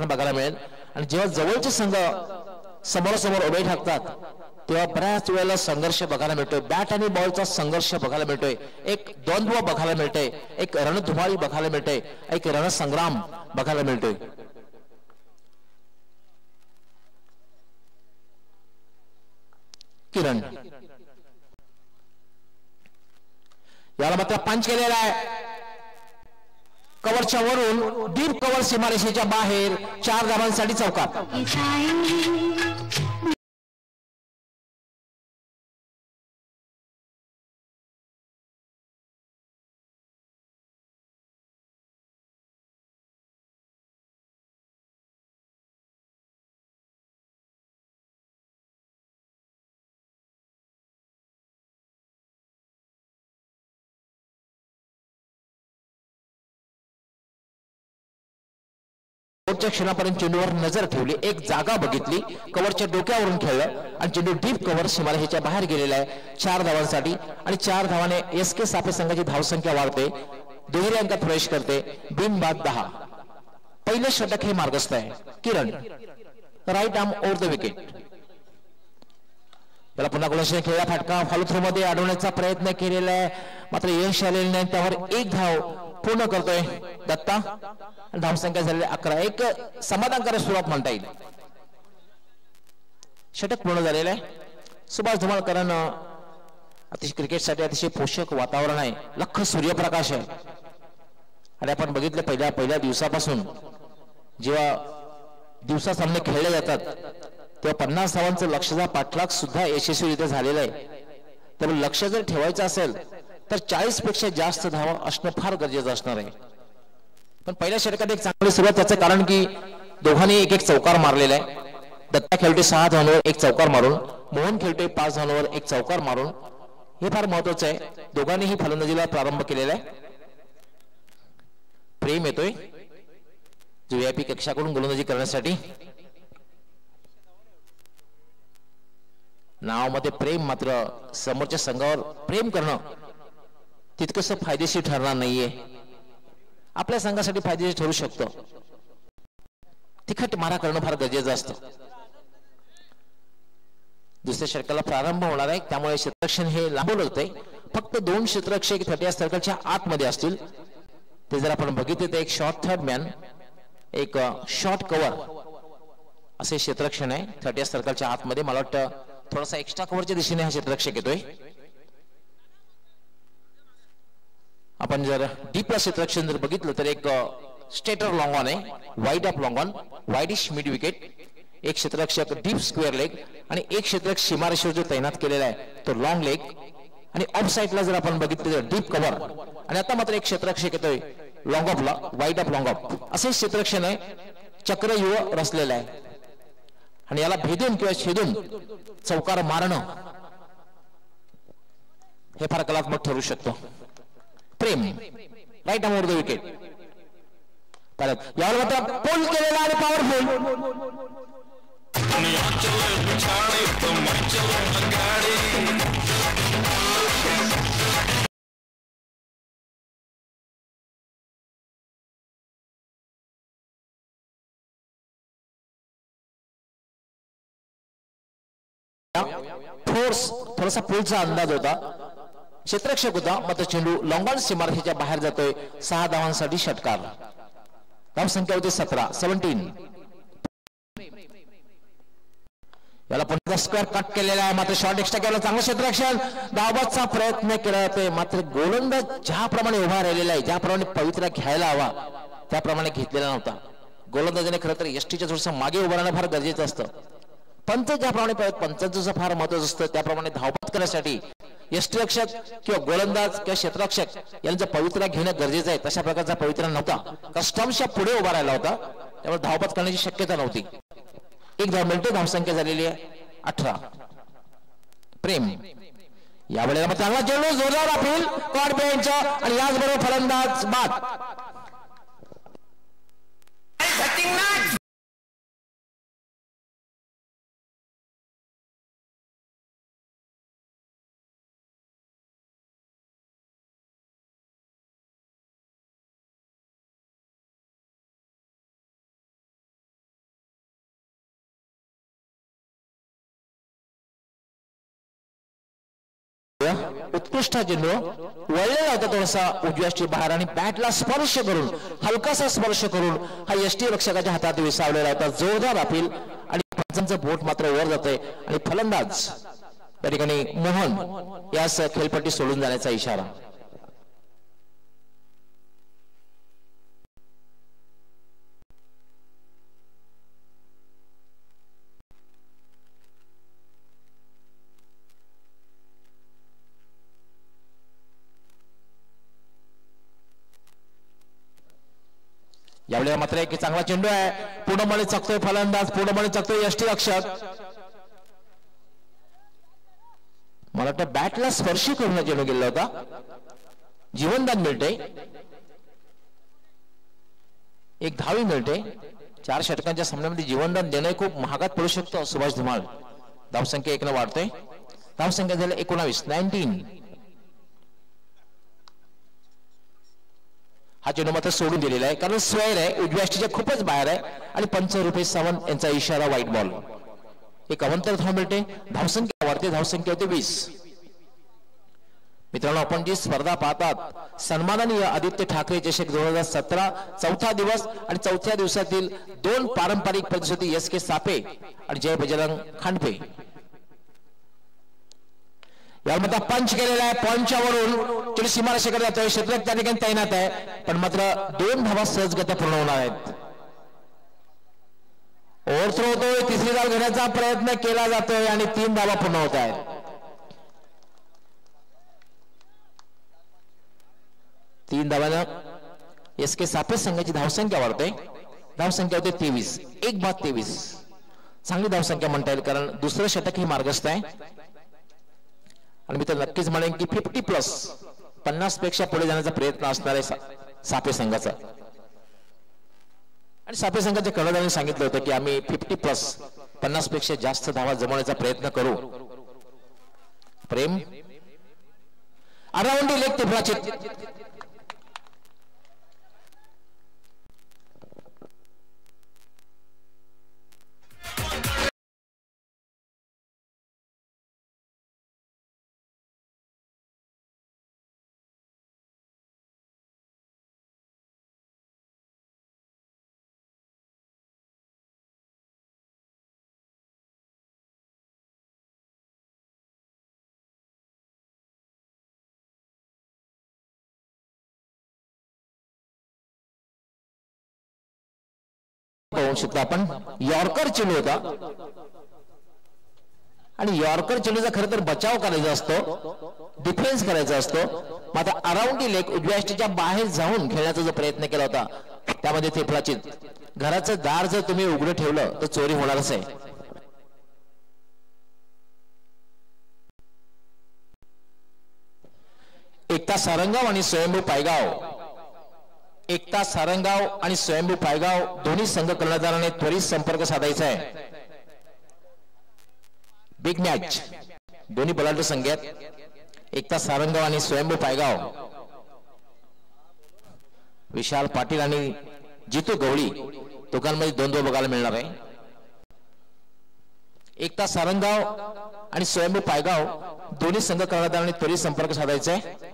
करताना बघायला मिळेल। आणि जेव्हा जवळचे संघ समोरासमोर उभे ठाकतात तेव्हा बऱ्याच वेळेला संघर्ष बघायला मिळतोय, बॅट आणि बॉलचा संघर्ष बघायला मिळतोय, एक द्वंद्व बघायला मिळतोय, एक रणधुमाळी बघायला मिळते, एक रणसंग्राम बघायला मिळतोय। किरण याला मात्र पंच केलेला आहे, कव्हरच्या वरून डीप कव्हर सीमारेषेच्या बाहेर 4 धावांसाठी चौकार। क्षणापर्यंत चेंडूवर नजर ठेवली, एक जागा बघितली, कव्हरच्या डोक्यावरून खेळलं आणि चेंडू डीप कव्हर सीमारेषेच्या बाहेर गेलेला आहे 4 धावांसाठी। आणि 4 धावाने एसके सापे संघाची धावसंख्या वाढते, दुहेरी अंकात प्रवेश करते, बिनबाद 10। पहिले षटक हे मार्गस्थ आहे। Kiran right arm over the wicket, त्याला पुन्हा गोलंदाजीने खेळला फटका फॉलो थ्रो मध्ये अडवण्याचा प्रयत्न केलेला आहे, मात्र यश आलेले नाही, त्यावर एक धाव पूर्ण करतोय दत्ता। धावसंख्या झालेली 11, एक समाधानकारक सुरुवात म्हणता येईल। षटक पूर्ण झालेलं आहे। सुभाष धुमाळकरांना अतिशय क्रिकेटसाठी अतिशय पोषक वातावरण आहे, लख सूर्यप्रकाश आहे। आणि आपण बघितलं पहिल्या दिवसापासून जेव्हा दिवसा सामने खेळले जातात तेव्हा 50 धावांचं लक्ष्याचा पाठलाग सुद्धा यशस्वीरित्या झालेला आहे। त्यामुळे लक्ष्य जर ठेवायचं असेल तर 40 पेक्षा जास्त धावा असणं फार गरजेचं असणार आहे। पण पहिल्या षटकात एक चांगली सुरुवात, त्याचं कारण की दोघांनी एक चौकार मारलेला आहे। दत्ता खेळतोय 6 धावांवर एक चौकार मारून, मोहन खेळतोय 5 धावांवर एक चौकार मारून, हे फार महत्वाचं आहे। दोघांनीही फलंदाजीला प्रारंभ केलेला आहे। प्रेम येतोय जो व्हीआयपी कक्षाकडून गोलंदाजी करण्यासाठी, नावामध्ये प्रेम, मात्र समोरच्या संघावर प्रेम करणं तितकंसं फायदेशीर ठरणार नाहीये, आपल्या संघासाठी फायदेशीर ठरू शकतं। तिखट मारा करणं फार गरजेचं असतं। दुसऱ्या षटकाला प्रारंभ होणार आहे, त्यामुळे क्षेत्ररक्षण हे लांबवलं होते। फक्त 2 क्षेत्ररक्षक 30 सर्कलच्या आतमध्ये असतील। ते जर आपण बघितले तर एक शॉर्ट थर्ड मॅन, एक शॉर्ट कव्हर असे क्षेत्ररक्षण आहे 30 सर्कलच्या आतमध्ये। मला वाटतं थोडासा एक्स्ट्रा कव्हरच्या दिशेने हा क्षेत्ररक्षक येतोय। आपण जर डीपला क्षेत्ररक्षण जर बघितलं तर एक स्टेटर लॉंग ऑन आहे, wide off long on, widish mid wicket, एक क्षेत्ररक्षक डीप स्क्वेअर लेग आणि एक क्षेत्ररक्षक सीमारेषेवर जो तैनात केलेला आहे तो लॉंग लेग। आणि ऑफ साइडला जर आपण बघितलं तर डीप कव्हर, आणि आता मात्र एक क्षेत्ररक्षक येतोय लॉंग ऑफला, वाईड ऑफ लॉंग ऑफ असे क्षेत्ररक्षण आहे, चक्रव्यूह रचलेला आहे। आणि याला भेदून किंवा छेदून चौकार मारणं हे फार कलात्मक ठरू शकतो। Prem right arm over the wicket, यावर मात्र पोल केलेला आणि पॉवरफुल। फोर्स थोडासा पुलचा अंदाज होता, क्षेत्ररक्षक होता, मात्र चेंडू लॉंग ऑन सीमारेषेच्या बाहेर जातोय। 6 धावांसाठी षटकार, धावसंख्या होती 17। याला पुन्हा स्क्वेअर कट केलेला आहे, मात्र शॉर्ट एक्स्ट्रा केला, चांगलं क्षेत्ररक्षण, धावबादचा प्रयत्न केला जातोय, मात्र गोलंदाज ज्याप्रमाणे उभा राहिलेला आहे, ज्याप्रमाणे पवित्रा घ्यायला हवा त्याप्रमाणे घेतलेला नव्हता। गोलंदाजाने खरं तर यष्टीच्या थोडंसं मागे उभं राहणं फार गरजेचं असतं। पंच ज्याप्रमाणे पंचांचं फार महत्त्वाचं असतं त्याप्रमाणे धावबाद करण्यासाठी यष्टीरक्षक किंवा गोलंदाज किंवा क्षेत्ररक्षक यांचं पवित्रा घेणं गरजेचं आहे। तशा प्रकारचा पवित्रा नव्हता, कस्टम्सच्या पुढे उभा राहिला होता, त्यामुळे धावबाद करण्याची शक्यता नव्हती। एक धाव मिळते, धावसंख्या झालेली आहे 18। प्रेम यावेळेला चांगला चेंडू जोरदार अपील कॉड बेंच आणि याचबरोबर फलंदाज बाद। उत्कृष्ट चेंडू वळलेला होता थोडासा उजव्या बाहेर आणि बॅटला स्पर्श करून हलकासा स्पर्श करून हा यष्टी रक्षकाच्या हातात विसावलेला होता. जोरदार अपील आणि पंचांचं बोट मात्र वर जाते आणि फलंदाज या ठिकाणी मोहन यास खेळपट्टी सोडून जाण्याचा इशारा. यावेळेला मात्र एक चांगला चेंडू आहे. पुढे मळे चकतोय फलंदाज, पुढे मळे चकतोय यष्टी रक्षक. मला वाटतं बॅटला स्पर्श करून चेंडू गेला होता. जीवनदान मिळते, एक धावी मिळते. 4 षटकांच्या सामन्यामध्ये जीवनदान देणं खूप महागात पडू शकतं. सुभाष धुमाळ धावसंख्या 1 वाढते. धावसंख्या झाली 19. हा चेंडू मात्र सोडून दिलेला आहे कारण स्वैर आहे, उजव्या यष्टीच्या खूपच बाहेर आहे आणि पंच रुपेश सावंत यांचा इशारा व्हाईट बॉल. एक अवंतर धाव मिळते. धावसंख्या वाढते, धावसंख्या होते 20. मित्रांनो, आपण जी स्पर्धा पाहतात सन्माननीय आदित्य ठाकरे चषक 2017 चौथा दिवस आणि चौथ्या दिवसातील 2 पारंपरिक प्रतिस्पर्धी SK सापे आणि जय बजरंग खांडपे यामध्ये पंच केलेला आहे. पंचावरून चेंडू सीमारेषेकडे जातोय. क्षेत्ररक्षक त्या ठिकाणी तैनात आहे पण मात्र 2 धावा सहजगत्या पूर्ण होणार आहेत. ओव्हरथ्रो होतोय, तिसरी धाव घेण्याचा प्रयत्न केला जातोय आणि 3 धावा पूर्ण होत आहेत. 3 धावानं SK सापे संघाची धावसंख्या वाढते. धावसंख्या होते 23. 1-23 चांगली धावसंख्या म्हणता येईल कारण दुसरं षटक ही मार्गस्थ आहे आणि मी तर नक्कीच म्हणेन की 50+ 50 पेक्षा पुढे जाण्याचा प्रयत्न असणार आहे सापे संघाचा. आणि सापे संघाच्या कर्णधारांनी सांगितलं होतं की आम्ही 50+ 50 पेक्षा जास्त धावा जमवण्याचा प्रयत्न करू. प्रेम अराउंड लेग त्रिफळाची पाहू शकतो आपण. यॉर्कर चेंडू होता आणि यॉर्कर चेंडूचा खरं तर बचाव करायचा असतो, डिफेन्स करायचा असतो. मात्र अराउंड लेग उजव्या यष्टीच्या बाहेर जाऊन खेळण्याचा जो प्रयत्न केला होता त्यामध्ये त्रिफळाची घराचं दार जर तुम्ही उघडं ठेवलं तर चोरी होणारच आहे. एकता सारंगाव आणि स्वयंभू पायगाव, एकता सारंगाव आणि स्वयंभू पायगाव दोन्ही संघ कर्णधाराने त्वरित संपर्क साधायचा आहे. बिग मॅच दोन्ही बलाढ्य संघ आहेत. एकता सारंगाव आणि स्वयंभू पायगाव, विशाल पाटील आणि जितू गवळी दोघांमध्ये 2-2 बघायला मिळणार आहे. एकता सारंगाव आणि स्वयंभू पायगाव दोन्ही संघ कर्णधाराने त्वरित संपर्क साधायचा आहे.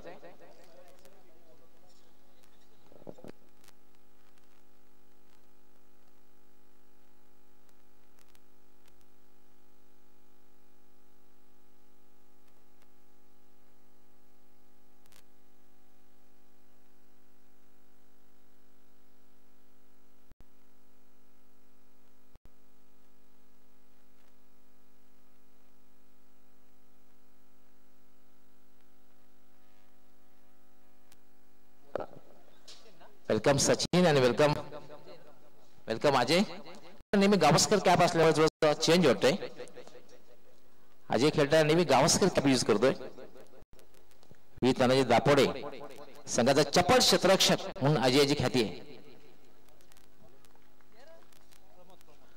वेलकम सचिन आणि वेलकम अजय. नेहमी गावस्कर कॅप असल्यामुळे चेंज होतोय. अजय खेळताना नेहमी गावस्कर कॅप यूज करतोय. मी तानाजी दापोडे संघाचा चपळ क्षेत्ररक्षक म्हणून अजयची ख्याती आहे.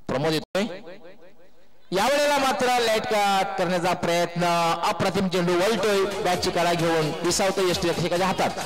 प्रमोद येतोय. यावेळेला मात्र लाईट कट करण्याचा प्रयत्न, अप्रतिम चेंडू वळतोय, बॅटची कळा घेऊन विसावतोय यष्टी रक्षकाच्या हातात.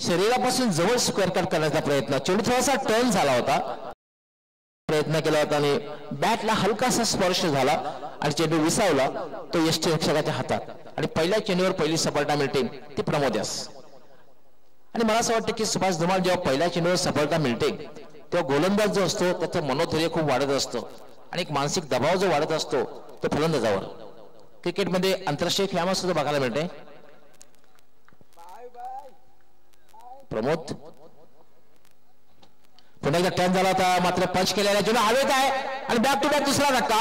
शरीरापासून जवळ स्क्वेअर कट करण्याचा प्रयत्न, चेंडू थोडासा टर्न झाला होता, प्रयत्न केला होता आणि बॅटला हलकासा स्पर्श झाला आणि चेंडू विसावला तो यष्टीरक्षकाच्या हातात आणि पहिल्या चेंडूवर पहिली सफलता मिळते ती प्रमोद यास. आणि मला असं वाटतं की सुभाष धुमाळ जेव्हा पहिल्या चेंडूवर सफलता मिळते तेव्हा गोलंदाज जो असतो त्याचं मनोधैर्य खूप वाढत असतो आणि एक मानसिक दबाव जो वाढत असतो तो फलंदाजावर. क्रिकेटमध्ये आंतरराष्ट्रीय खेळामध्ये सुद्धा बघायला मिळते. प्रमोद पुन्हा एकदा टर्न झाला होता मात्र पंच केलेला चेंडू हवेत आहे आणि बॅक टू बॅक दुसरा धक्का.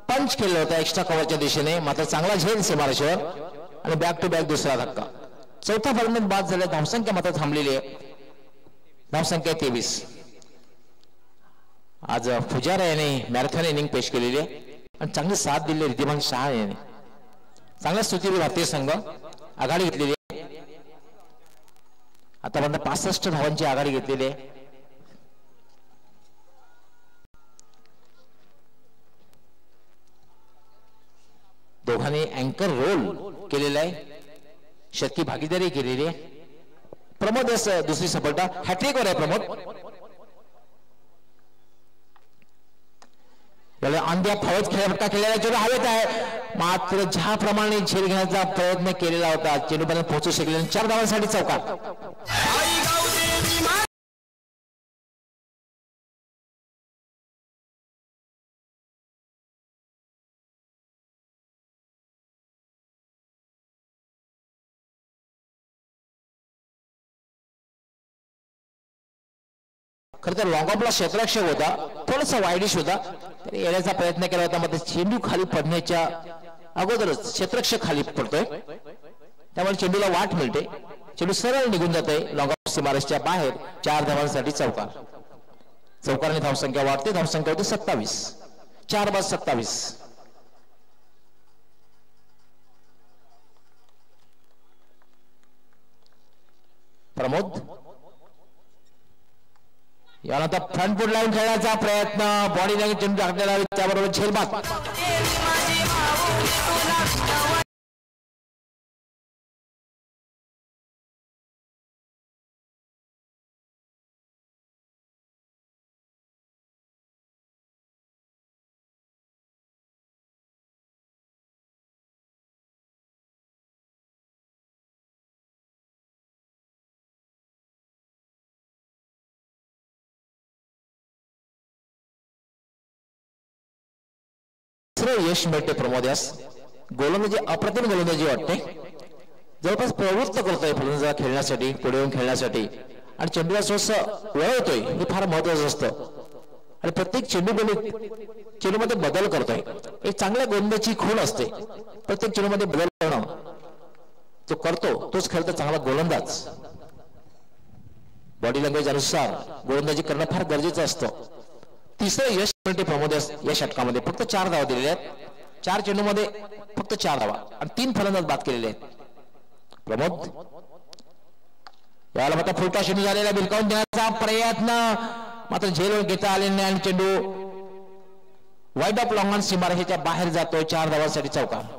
पंच केलं होतं एक्स्ट्रा कव्हरच्या दिशेने मात्र चांगला झेल सीमारेषेवर आणि बॅक टू बॅक दुसरा धक्का. चौथा फलंदाज बाद झाला. धावसंख्या मात्र थांबलेली आहे. धावसंख्या 23. आज पुजारा याने मॅरेथॉन इनिंग पेश केलेली आहे आणि चांगली साथ दिली रिद्धिमान शहा याने. चांगल्या स्तुतीने भारतीय संघ आघाडी घेतलेली आहे. आतापर्यंत 65 धावांची आघाडी घेतलेली आहे. दोघांनी अँकर रोल केलेला आहे, शतकी भागीदारी केलेली आहे. प्रमोद यास दुसरी सफलता, हॅट्रिकवर आहे प्रमोद. अंध्या फौज खेळपट्टा केलेला चेंडू हवेत आहे मात्र ज्याप्रमाणे झेल घेण्याचा प्रयत्न केलेला होता चेंडूपर्यंत पोहोचू शकले. 4 धावांसाठी चौकार. खरं तर लॉंग ऑफला क्षेत्ररक्षक होता, थोडासा वाईडिश होता, त्याने येण्याचा प्रयत्न केला होता मात्र चेंडू खाली पडण्याच्या अगोदरच क्षेत्ररक्षक खाली पडतोय त्यामुळे चेंडूला वाट मिळते. चेंडू सरळ निघून जाते लॉंग ऑफ सीमारेषच्या बाहेर. 4 धावांसाठी चौकार. चौकाराने धावसंख्या वाढते. धावसंख्या होती 27. 4 बाद 27. प्रमोद यानंतर फ्रंट फूट लावून खेळण्याचा प्रयत्न, बॉडी लाईन चेंडू टाकलेला त्याबरोबर झेलबाद. यश मिळते प्रमोद यास. गोलंदाजी अप्रतिम गोलंदाजी वाटते, जवळपास प्रवृत्त करतोय फलंदाजाला खेळण्यासाठी, पुढे येऊन खेळण्यासाठी आणि चेंडूला स्वतः वळवतोय हे फार महत्वाचं असतं आणि प्रत्येक चेंडूमध्ये बदल करतोय. एक चांगल्या गोलंदाजीची खूण असते, प्रत्येक चेंडूमध्ये बदल करणं तो करतो, तोच खेळतो चांगला गोलंदाज. बॉडी लँग्वेज अनुसार गोलंदाजी करणं फार गरजेचं असतं. तिसरं यश मिळते प्रमोद या षटकामध्ये. फक्त 4 धावा दिलेल्या आहेत. 4 चेंडूमध्ये फक्त 4 धावा आणि 3 फलंदाज बाद केलेले आहेत. प्रमोद याला मात्र फुलटा चेंडू झालेला, बिलकावून देण्याचा प्रयत्न मात्र झेलून घेता आले नाही आणि चेंडू वाईड ऑफ लॉंग ऑन सीमारेषेच्या बाहेर जातो. 4 धावांसाठी चौकार.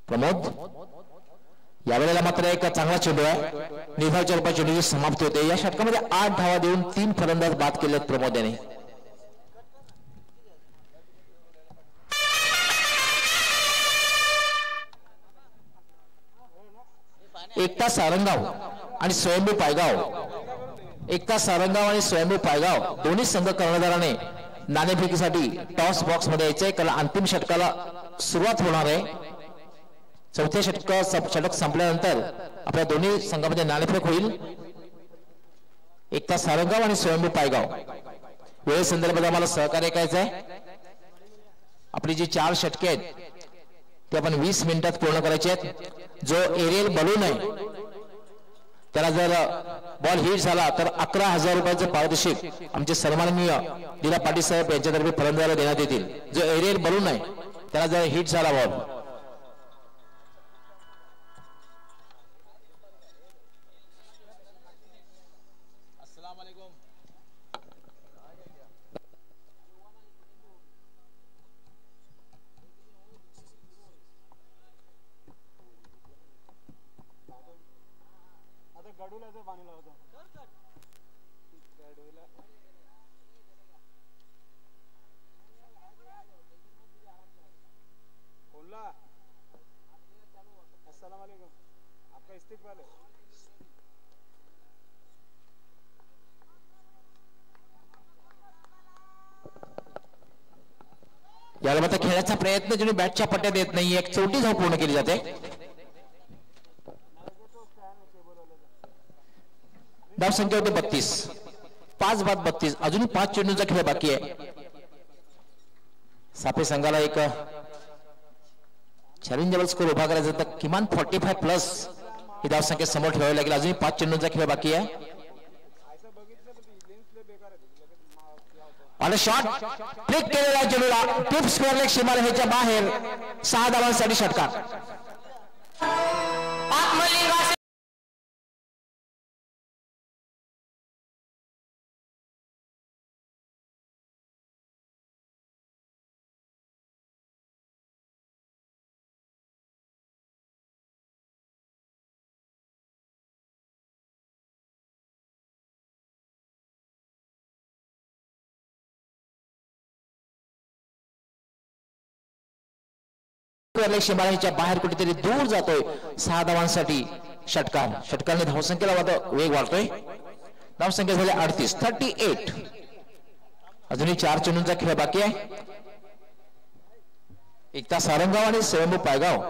प्रमोद यावेळेला मात्र एक चांगला चेंडू आहे, निर्धाव स्वरूपात चेंडूची समाप्ती होते. या षटकामध्ये 8 धावा देऊन 3 फलंदाज बाद केलेत प्रमोद याने. एकता सारंगाव आणि स्वयंभू पायगाव, एकता सारंगाव आणि स्वयंभू पायगाव दोन्ही संघ कर्णधाराने नाणेफेकीसाठी टॉस बॉक्स मध्ये यायचंय, कारण अंतिम षटकाला सुरुवात होणार आहे. चौथ्या षटक संपल्यानंतर आपल्या दोन्ही संघामध्ये नाणेफेक होईल. एकता सारंगाव आणि स्वयंभू पायगाव वेळेसंदर्भात आम्हाला सहकार्य करायचं आहे. आपली जी 4 षटके आहेत ते आपण 20 मिनिटात पूर्ण करायचे आहेत. जो एरियल बलून आहे त्याला जर बॉल हिट झाला तर 11,000 रुपयाचं पारितोषिक आमचे सन्माननीय लीला पाटील साहेब यांच्यातर्फे फलंदाजाला देण्यात येतील. जो एरियल बलून आहे त्याला जर हिट झाला बॉल, याला मात्र खेळाचा प्रयत्न ज्यांनी बॅटच्या पट्ट्यात येत नाही, एक चौटी धाव पूर्ण केली जाते. धाव संख्या होते 32. 5 बाद 32. अजूनही 5 चेंडूंचा खेळ बाकी आहे. सापे संघाला एक चॅलेंजेबल स्कोर उभा करायचा तर किमान 45+ ही धाव संख्या समोर ठेवावी लागेल. अजूनही 5 चेंडूंचा खेळ बाकी आहे. आणि शॉट फ्लिक केलेला चेंडूला टिप स्क्वेअर लेग सीमारेषेच्या बाहेर 6 धावांसाठी षटकार. सीमारेषेच्या बाहेर कुठेतरी दूर जातोय. 6 धावांसाठी षटकार. षटकाने धावसंख्येला वेग वाढतोय. धावसंख्या झाली 38. अजूनही 4 चेंडूंचा खेळ बाकी आहे. एकता सारंगाव आणि स्वयंभू पायगाव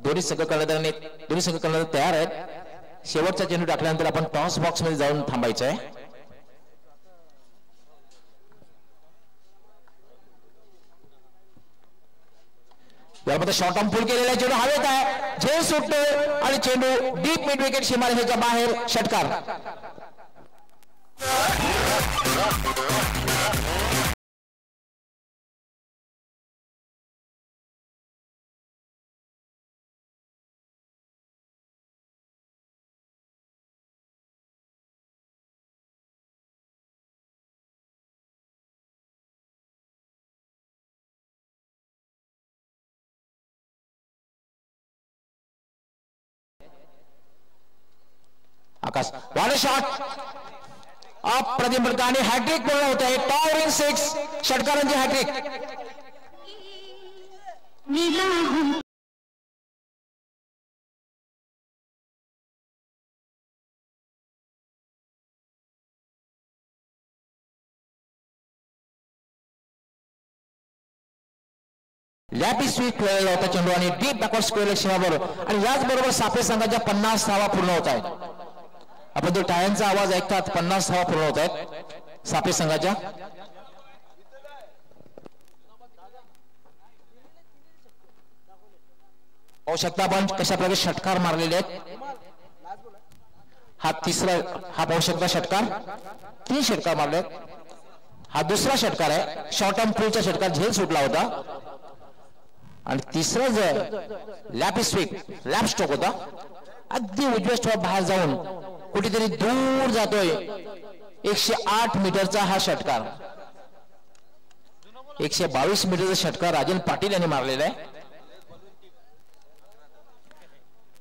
दोन्ही संघ कर्णधार तयार आहेत. शेवटचा चेंडू टाकल्यानंतर आपण टॉस बॉक्स मध्ये जाऊन थांबायचं आहे. यामध्ये शॉर्ट आर्म पुल केलेला चेंडू हवेत आहे. झेल सुटतो आणि चेंडू डीप मिड विकेट सीमारेषेच्या बाहेर षटकार. आकाश वाले शॉट अप्रतिम प्रकारे हॅट्रिक पूर्ण होत आहे. टॉवरिंग 6 षटकारांची हॅट्रिक. लॅपी स्वीट खेळलेला होता चेंडू आणि डीप बॅकवर्ड स्क्वेअर सीमाबरोबर आणि याचबरोबर सापे संघाच्या 50 धावा पूर्ण होत आहेत. आपण तो टाळ्यांचा आवाज ऐकतात. 50 धावा पूर्ण होत आहेत सापे संघाच्या. पाहू शकता आपण कशा प्रकारे षटकार मारलेले आहेत. हा पाहू शकता षटकार. 3 षटकार मारले. हा दुसरा षटकार आहे. शॉर्ट आर्म पुलचा षटकार झेल सुटला होता आणि तिसरा जो लॅप स्वीप लॅप स्ट्रोक होता अगदी उजव्या स्ट्रोक बाहेर जाऊन कुठेतरी दूर जातोय. 108 मीटरचा हा षटकार. 122 मीटरचा षटकार राजन पाटील यांनी मारलेला आहे.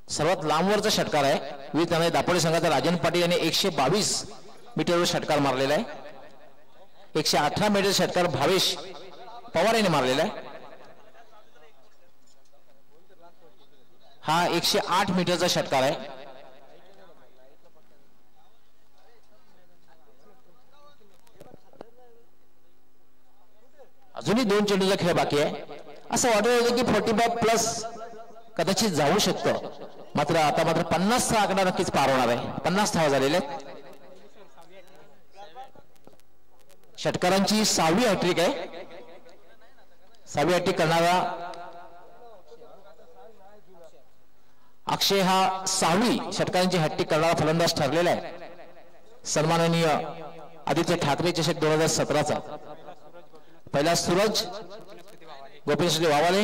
सर्वात लांबवरचा षटकार आहे. त्यामुळे दापोली संघाचा राजन पाटील यांनी 122 मीटरवर षटकार मारलेला आहे. 118 मीटर षटकार भावेश पवार यांनी मारलेला आहे. हा 108 मीटरचा षटकार आहे. अजूनही 2 चेंडूचा खेळ बाकी आहे. असं वाटत होतं की 45+ कदाचित जाऊ शकतं, मात्र आता मात्र 50चा आकडा नक्कीच पार होणार आहे. 50 धावा झालेल्या आहेत. षटकारांची 6वी हॅट्रिक आहे. 6वी हॅट्रिक करणारा अक्षय हा 6वी षटकारांची हॅट्रिक करणारा फलंदाज ठरलेला आहे. सन्माननीय आदित्य ठाकरे चषक 2017चा पहिला सूरज गोपीनाथ वावाले,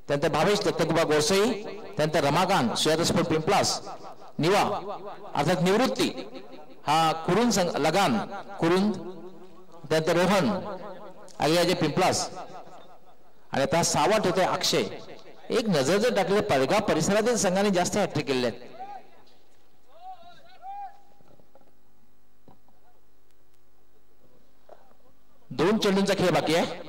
त्यानंतर भावेश दत्तगुबा गोरसई, त्यानंतर रमाकांत सुयात स्पोर्ट पिंपलास, निवा अर्थात निवृत्ती हा कुरुंद लगान कुरुंद, त्यानंतर रोहन अय्याजे पिंपलास आणि आता 6वा होते अक्षय. एक नजर जर टाकली तर पडगाव परिसरातील संघाने जास्त हॅट्रिक केलेल्या आहेत. दोन चेंडूंचा खेळ बाकी आहे.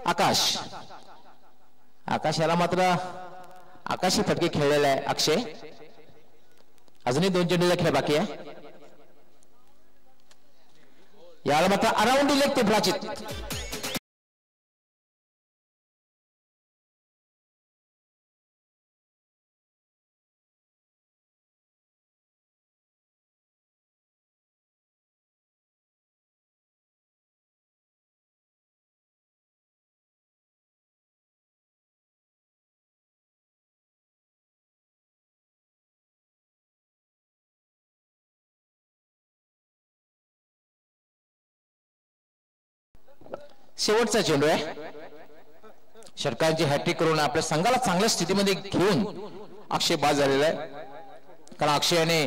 आकाश आकाश याला मात्र आकाशी फटके खेळलेला आहे अक्षय. अजूनही 2 चेंडूचा खेळ बाकी आहे. याला मात्र अराउंड लेग ते प्राचित. शेवटचा चेंडू आहे. षटकांची हॅट्रिक करून आपल्या संघाला चांगल्या स्थितीमध्ये घेऊन अक्षय बाद झालेला आहे. कारण अक्षयाने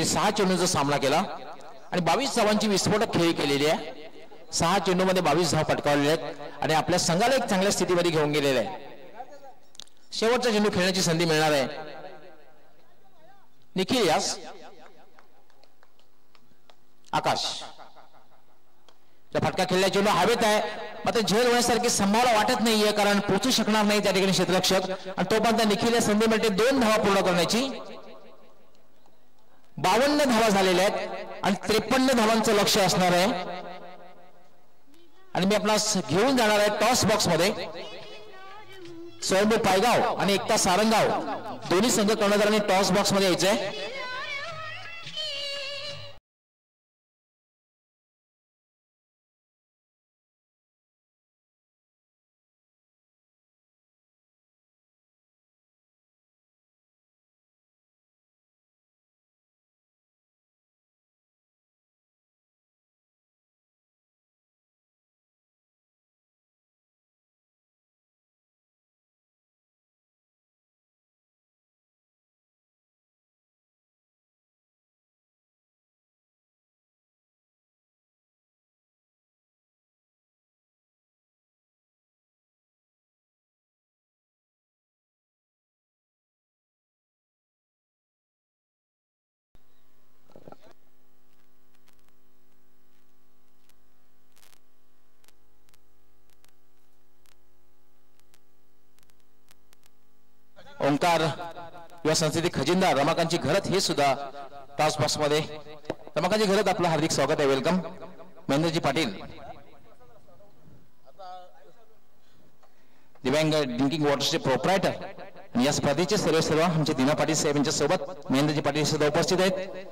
6 चेंडूंचा सामना केला आणि 22 धावांची विस्फोटक खेळी केलेली आहे. 6 चेंडूमध्ये 22 धावा पटकावलेल्या आहेत आणि आपल्या संघाला एक चांगल्या स्थितीमध्ये घेऊन गेलेला आहे. शेवटचा चेंडू खेळण्याची संधी मिळणार आहे. निखिल यास आकाश फटका खेळला चेंडू हवेत आहे, मात्र झेल होण्यासारखी संभावना वाटत नाहीये कारण पोहोचू शकणार नाही त्या ठिकाणी क्षेत्ररक्षक. आणि तोपर्यंत निखिल संधी मिळते 2 धावा पूर्ण करण्याची. 52 धावा झालेल्या आहेत आणि 53 धावांचं लक्ष असणार आहे. आणि मी आपणास घेऊन जाणार आहे टॉस बॉक्स मध्ये. स्वयंभू पायगाव आणि एकता सारंगाव दोन्ही संघ कर्णधारांनी टॉस बॉक्स मध्ये यायचंय. ओंकार युवा संस्कृती खजिनदार रमाकांतची घरत हे सुद्धा टॉस बॉक्स मध्ये. रमाकांतची घरत आपलं हार्दिक स्वागत आहे. वेलकम. महेंद्रजी पाटील दिव्यांग ड्रिंकिंग वॉटरचे प्रोप्रायटर आणि या स्पर्धेचे सर्व आमचे दिना पाटील साहेब यांच्या सोबत महेंद्रजी पाटील सुद्धा उपस्थित आहेत.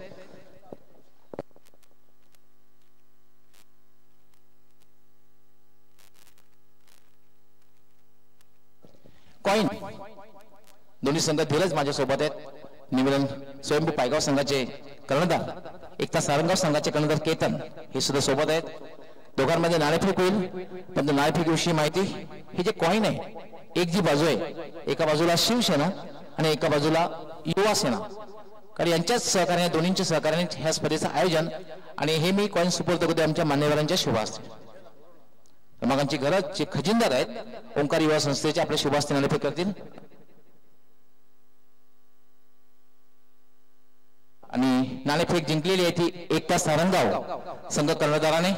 कॉइन दोन्ही संघ धीरज माझ्या सोबत आहेत. निवेदन स्वयंभू पायगाव संघाचे कर्णधार एकता सारंगाव संघाचे कर्णधार केतन हे सुद्धा सोबत आहेत. दोघांमध्ये नाणेफेक होईल. पण नाणेफेकीविषयी माहिती, हे जे कॉइन आहे एक जी बाजू आहे, एका बाजूला शिवसेना आणि एका बाजूला युवा सेना, कारण यांच्याच सहकार्याने दोन्हींच्या सहकार्याने ह्या स्पर्धेचं आयोजन आणि हे मी कॉइन सुपूर्द करतो आमच्या मान्यवरांच्या शुभास्ते. रमाकांतची घरत जे खजिनदार आहेत ओंकार युवा संस्थेचे आपल्या शुभास्ते नाणेफेक करतील. नाणेफेक जिंकलेली आहे ती एकता सारंगाव संघ कर्णधाराने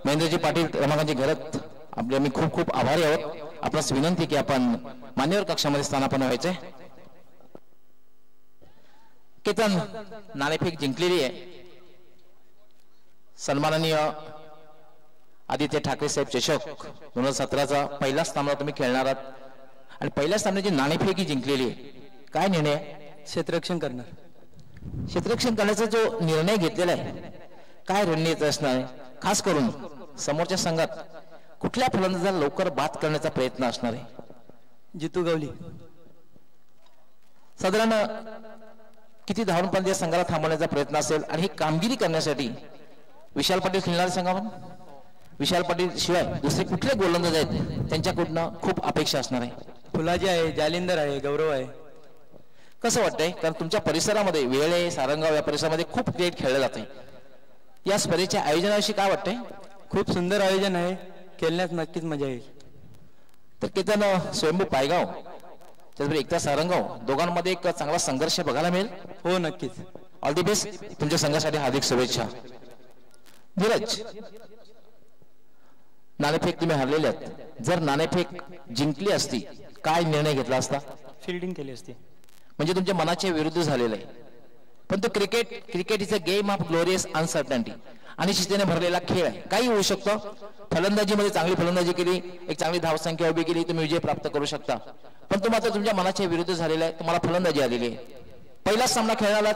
महेंद्रजी पाटील क्रमांकाची घरत आपले आम्ही खूप खूप आभारी आहोत. आपणास विनंती की आपण मान्यवर कक्षामध्ये स्थानापन्न व्हायचे. केतन नाणेफेक जिंकलेली आहे. सन्माननीय आदित्य ठाकरे साहेब चषक 2017चा पहिला सामना तुम्ही खेळणार आहात आणि पहिल्या सामन्याची नाणेफेक ही जिंकलेली आहे. काय निर्णय? क्षेत्ररक्षण करणार. क्षेत्ररक्षण करण्याचा जो निर्णय घेतलेला आहे काय रणनीती असणार आहे? खास करून समोरच्या संघात कुठल्या फलंदाजाला लवकर बाद करण्याचा प्रयत्न असणार आहे? जितू गवली. साधारण किती धावांपर्यंत या संघाला थांबवण्याचा प्रयत्न असेल आणि ही कामगिरी करण्यासाठी विशाल पाटील खेळणारे संघावर विशाल पाटील शिवाय दुसरे कुठले गोलंदाज आहेत त्यांच्याकडून खूप अपेक्षा असणार आहे? फुलाजी आहे, जालिंदर आहे, गौरव आहे. कसं वाटतंय? कारण तुमच्या परिसरामध्ये वेळे सारंगाव या परिसरामध्ये खूप क्रिकेट खेळलं जाते. या स्पर्धेच्या आयोजनाविषयी काय वाटतंय? खूप सुंदर आयोजन आहे. खेळण्यात नक्कीच मजा येईल. तर केतन स्वयंभू पायगाव त्याचबरोबर एकता सारंगाव दोघांमध्ये एक चांगला संघर्ष बघायला मिळेल. हो नक्कीच. All the best. तुमच्या संघासाठी हार्दिक शुभेच्छा. धीरज, नाणेफेक तुम्ही हरलेले आहेत. जर नाणेफेक जिंकली असती काय निर्णय घेतला असता? फिल्डिंग केली असती. म्हणजे तुमच्या मनाच्या विरुद्ध झालेलं आहे. पण तो cricket is a game of glorious uncertainty. अनिश्चिततेने भरलेला खेळ आहे. काही होऊ शकतं. फलंदाजीमध्ये चांगली फलंदाजी केली, एक चांगली धावसंख्या उभी केली, तुम्ही विजय प्राप्त करू शकता. पण तो मात्र तुमच्या मनाच्या विरुद्ध झालेला आहे. तुम्हाला फलंदाजी आलेली आहे. पहिला सामना खेळायला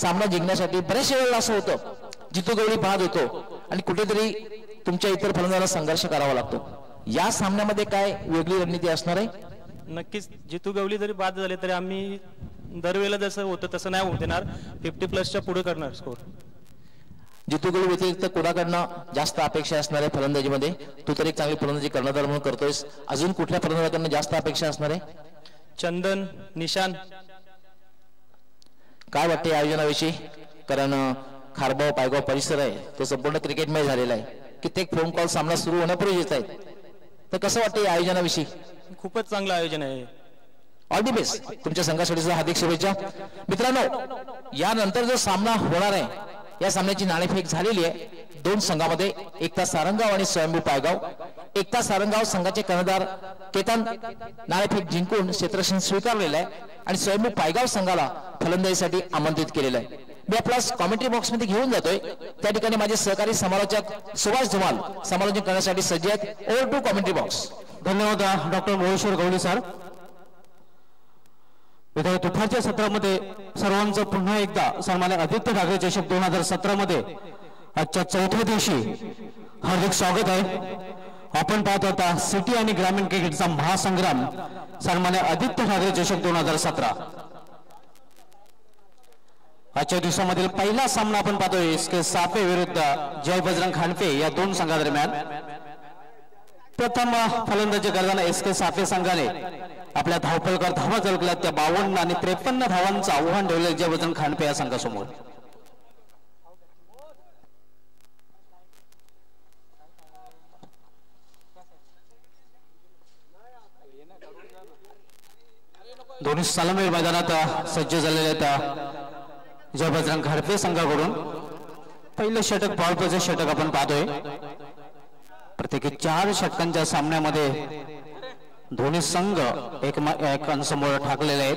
सामना जिंकण्यासाठी बरेच वेळेला असं होतं जितू गवळी बाद होतो आणि कुठेतरी तुमच्या इतर फलंदाजाला संघर्ष करावा लागतो. या सामन्यामध्ये काय वेगळी रणनीती असणार आहे? नक्कीच. जितू गवली जरी बाद झाले तरी आम्ही दरवेळेला जसं होतं तसं नाही होऊ देणार. 50+ पुढे करणार स्कोर. जितू गवळी व्यतिरिक्त कोणाकडनं जास्त अपेक्षा असणार आहे फलंदाजीमध्ये? तू तर एक चांगली फलंदाजी कर्णधार म्हणून करतोयस. अजून कुठल्या फलंदाजाकडनं जास्त अपेक्षा असणार आहे? चंदन, निशान. काय वाटते आयोजनाविषयी? कारण खारबाव पायगाव परिसर आहे तो संपूर्ण क्रिकेटमय झालेला आहे. कित्येक फोन कॉल सामना सुरू होण्यापूर्वी येत आहेत. तर कसं वाटतं या आयोजनाविषयी? खूपच चांगलं आयोजन आहे. All the best. तुमच्या संघासाठी हार्दिक शुभेच्छा. मित्रांनो, यानंतर जो सामना होणार आहे या सामन्याची नाणेफेक झालेली आहे दोन संघामध्ये, एकता सारंगाव आणि स्वयंभू पायगाव. एकता सारंगाव संघाचे कर्णधार केतन नाणेफेक जिंकून क्षेत्ररक्षण स्वीकारलेलं आहे आणि स्वयंभू पायगाव संघाला फलंदाजीसाठी आमंत्रित केलेलं आहे. मी आपला कॉमेंट्री बॉक्स मध्ये घेऊन जातोय. त्या ठिकाणी माझे सहकारी समालोचक सुभाष धुमाल समालोचन करण्यासाठी सज्ज आहेत. Over to commentary box. धन्यवाद डॉक्टर मोहेश्वर गवळी सर. दुपारच्या सत्रामध्ये सर्वांचं पुन्हा एकदा सन्मान्य आदित्य ठाकरे चषक 2017 मध्ये आजच्या चौथ्या दिवशी हार्दिक स्वागत आहे. आपण पाहत होता सिटी आणि ग्रामीण क्रिकेटचा महासंग्राम सन्मान्य आदित्य ठाकरे चषक 2017. आजच्या दिवसामधील पहिला सामना आपण पाहतोय एसके साफे विरुद्ध जय बजरंग खांडपे या दोन संघादरम्यान. प्रथम फलंदाजी करताना एसके साफे संघाने आपल्या धावपलकर धावा झळकल्या. त्या 52 आणि 53 धावांचं आव्हान ठेवले जय बजरंग खांडपे या संघासमोर. दोन्ही सलामी मैदानात सज्ज झालेले आहेत जय बजरंग खांडपे संघाकडून. पहिलं षटक पॉवरचं षटक आपण पाहतोय. प्रत्येकी 4 षटकांच्या सामन्यामध्ये दोन्ही संघ एकमेकांसमोर ठाकलेले आहेत.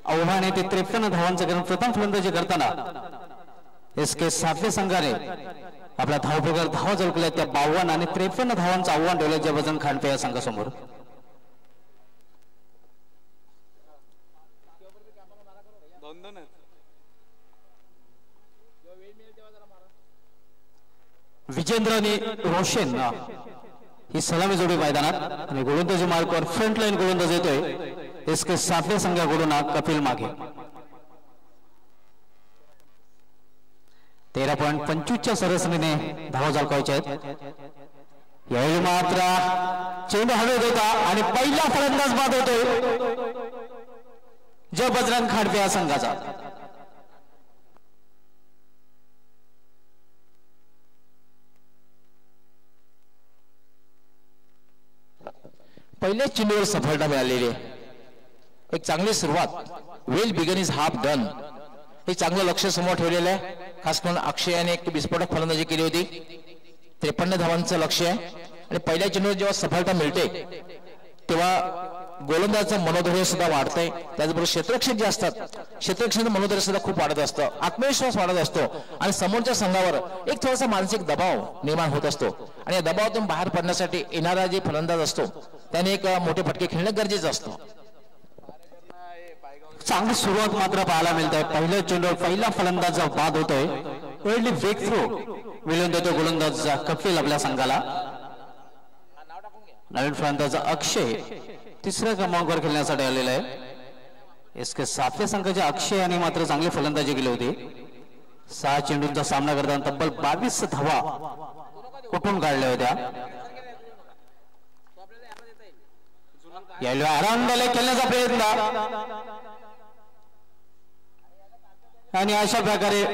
आव्हान ते 53 धावांचं कारण प्रथम फलंदाजी करताना एसके साफे संघाने आपल्या धावपलकर धावा झळकल्या. त्या 52 आणि 53 धावांचं आव्हान ठेवलं जय बजरंग खांडपे या संघासमोर. विजेंद्र आणि रोशन ही सलामी जोडी मैदानात आणि गोलंदाजी मार्गावर फ्रंट लाईन गोलंदाज येतोय एसके साफे संघाकडून कपिल मागे. 13.25च्या सरासरीने धावा झळकायच्या आहेत. यावेळी मात्र चेंडू हवेत होता आणि पहिला फलंदाज बाद होतोय जय बजरंग खांडपे या संघाचा. पहिल्याच चेंडूवर सफलता मिळालेली आहे. एक चांगली सुरुवात. Well begun is half done. हे चांगलं लक्ष समोर ठेवलेलं आहे. खास करून अक्षय याने एक विस्फोटक फलंदाजी केली होती. 53 धावांचं लक्ष आहे आणि पहिल्या चेंडूवर जेव्हा सफलता मिळते तेव्हा गोलंदाजाचं मनोधैर्य सुद्धा वाढतंय. त्याचबरोबर क्षेत्ररक्षक जे असतात क्षेत्ररक्षकाचं मनोधैर्य सुद्धा खूप वाढत असतं, आत्मविश्वास वाढत असतो आणि समोरच्या संघावर एक थोडासा मानसिक दबाव निर्माण होत असतो आणि या दबावातून बाहेर पडण्यासाठी येणारा जे फलंदाज असतो त्याने एक मोठे फटके खेळणं गरजेचं असतं. चांगली सुरुवात मात्र पाहायला मिळते. पहिल्या चेंडूवर पहिला फलंदाज बाद होतोय. अर्ली ब्रेक थ्रो मिळून देतो गोलंदाज कपिल आपल्या संघाला. नवीन फलंदाज अक्षय तिसऱ्या क्रमांकावर खेळण्यासाठी आलेला आहे. एसके सातव्या संघाच्या अक्षय यांनी मात्र चांगली फलंदाजी केली होती. 6 चेंडूंचा सामना करताना तब्बल 22 धावा कुठून काढल्या होत्या. यावेळी आरामदायक खेळण्याचा प्रयत्न आणि अशा प्रकारे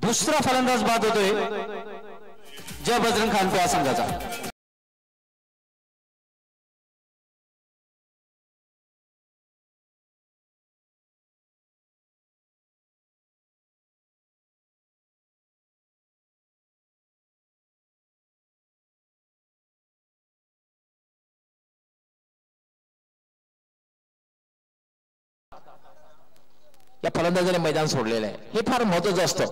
दुसरा फलंदाज बाद होतोय जय बजरंग खानपे या संघाचा. या फलंदाजाने मैदान सोडलेलं आहे. हे फार महत्वाचं असतं.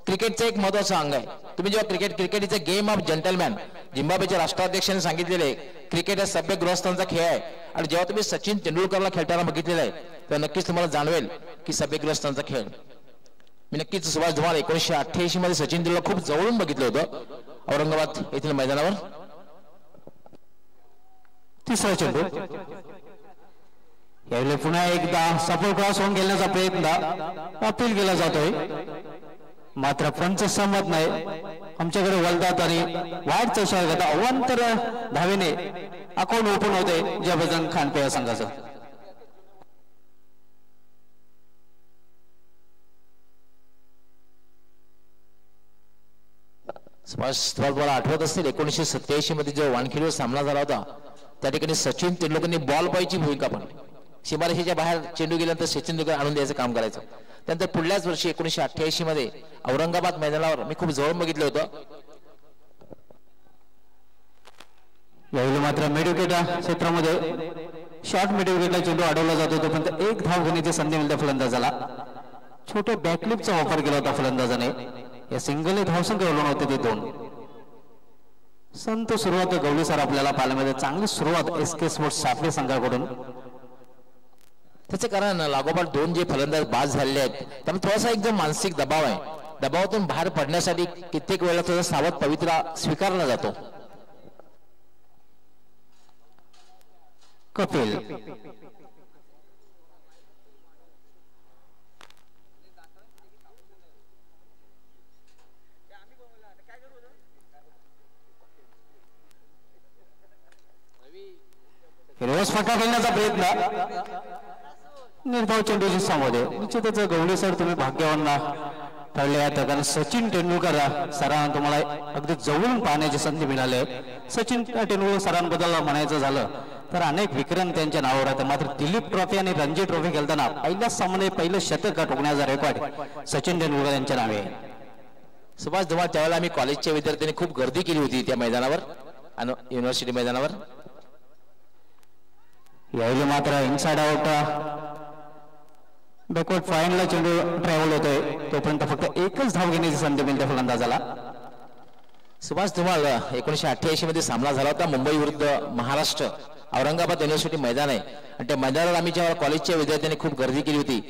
क्रिकेटचं एक महत्वाचं अंग आहे. तुम्ही जेव्हा cricket is a game of gentleman, झिम्बाब्वेच्या राष्ट्राध्यक्षांनी सांगितलेले क्रिकेट हा सभ्य गृहस्थांचा खेळ आहे. आणि जेव्हा तुम्ही सचिन तेंडुलकरला खेळताना बघितलेलं आहे तेव्हा नक्कीच तुम्हाला जाणवेल की सभ्य गृहस्थांचा खेळ. मी नक्कीच सुभाष धुमाळ 1988 मध्ये सचिन तेंडुलकर खूप जवळून बघितलं होतं औरंगाबाद येथील मैदानावर. तिसरा चेंडू यावेळी पुन्हा एकदा सफल क्रॉस होऊन गेल्याचा प्रयत्न अपील केला जातोय. मात्र पंच सहमत नाही. आमच्याकडे वलदात आणि वाईट इशारा घेता अवांतर धावेने अकाउंट ओपन होते जय बजरंग खानपे या संघाचं. तुम्हाला आठवत असेल 1987 मध्ये जो वानखेडेवर सामना झाला होता त्या ठिकाणी सचिन तेंडुलकरनी बॉल बॉयची भूमिका पण सीमारेषेच्या बाहेर चेंडू गेल्यानंतर सचिन तेंडुलकर आणून द्यायचं काम करायचं. त्यानंतर पुढल्याच वर्षी 1988 मध्ये औरंगाबाद मैदानावर मी खूप जवळ बघितलं होतं. यावेळी मात्र मिडविकेट क्षेत्रामध्ये शॉर्ट मिडविकेटला चेंडू अडवला जातो तोपर्यंत एक धाव घेण्याची संधी मिळते फलंदाजाला. छोट्या बॅकलिपचा वापर केला होता फलंदाजाने. या सिंगल धावसंख्या ओलांडून होते ते 2. संत सुरुवात गवळी सर आपल्याला पाहायला मिळते. चांगली सुरुवात एसके स्पोर्ट्स साखरे संघाकडून. त्याचं कारण लागोपाठ 2 जे फलंदाज बाद झालेले आहेत त्यामुळे थोडासा एकदम मानसिक दबाव आहे. दबावातून बाहेर पडण्यासाठी कित्येक वेळा थोडा सावध पवित्रा स्वीकारला जातो. कपिल रोज फटका खेळण्याचा प्रयत्न निर्धाव चेंडूची सामोरे. निश्चितच गवळी सर तुम्ही भाग्यवान ठरले आहेत कारण सचिन तेंडुलकर सरांना तुम्हाला अगदी जवळून पाहण्याची संधी मिळाली आहे. सचिन तेंडुलकर सरांबद्दल म्हणायचं झालं तर अनेक विक्रम त्यांच्या नावावर आहेत. मात्र दिलीप ट्रॉफी आणि रणजी ट्रॉफी खेळताना पहिल्याच सामने पहिलं शतक ठोकण्याचा रेकॉर्ड सचिन तेंडुलकर यांच्या नावे आहे. सुभाष धुमाळ त्यावेळेला आम्ही कॉलेजच्या विद्यार्थ्यांनी खूप गर्दी केली होती त्या मैदानावर युनिव्हर्सिटी मैदानावर. यावेळी मात्र इनसाइड आउट बॅकवर्ड फायनलला चेंडू ट्रॅव्हल होतोय तोपर्यंत फक्त एकच धाव घेण्याची संधी मिळते फलंदाजाला. सुभाष धुमाळ 1988 मध्ये सामना झाला होता मुंबई विरुद्ध महाराष्ट्र. औरंगाबाद युनिव्हर्सिटी मैदान आहे आणि त्या मैदानावर आम्ही जेव्हा कॉलेजच्या विद्यार्थ्यांनी खूप गर्दी केली होती.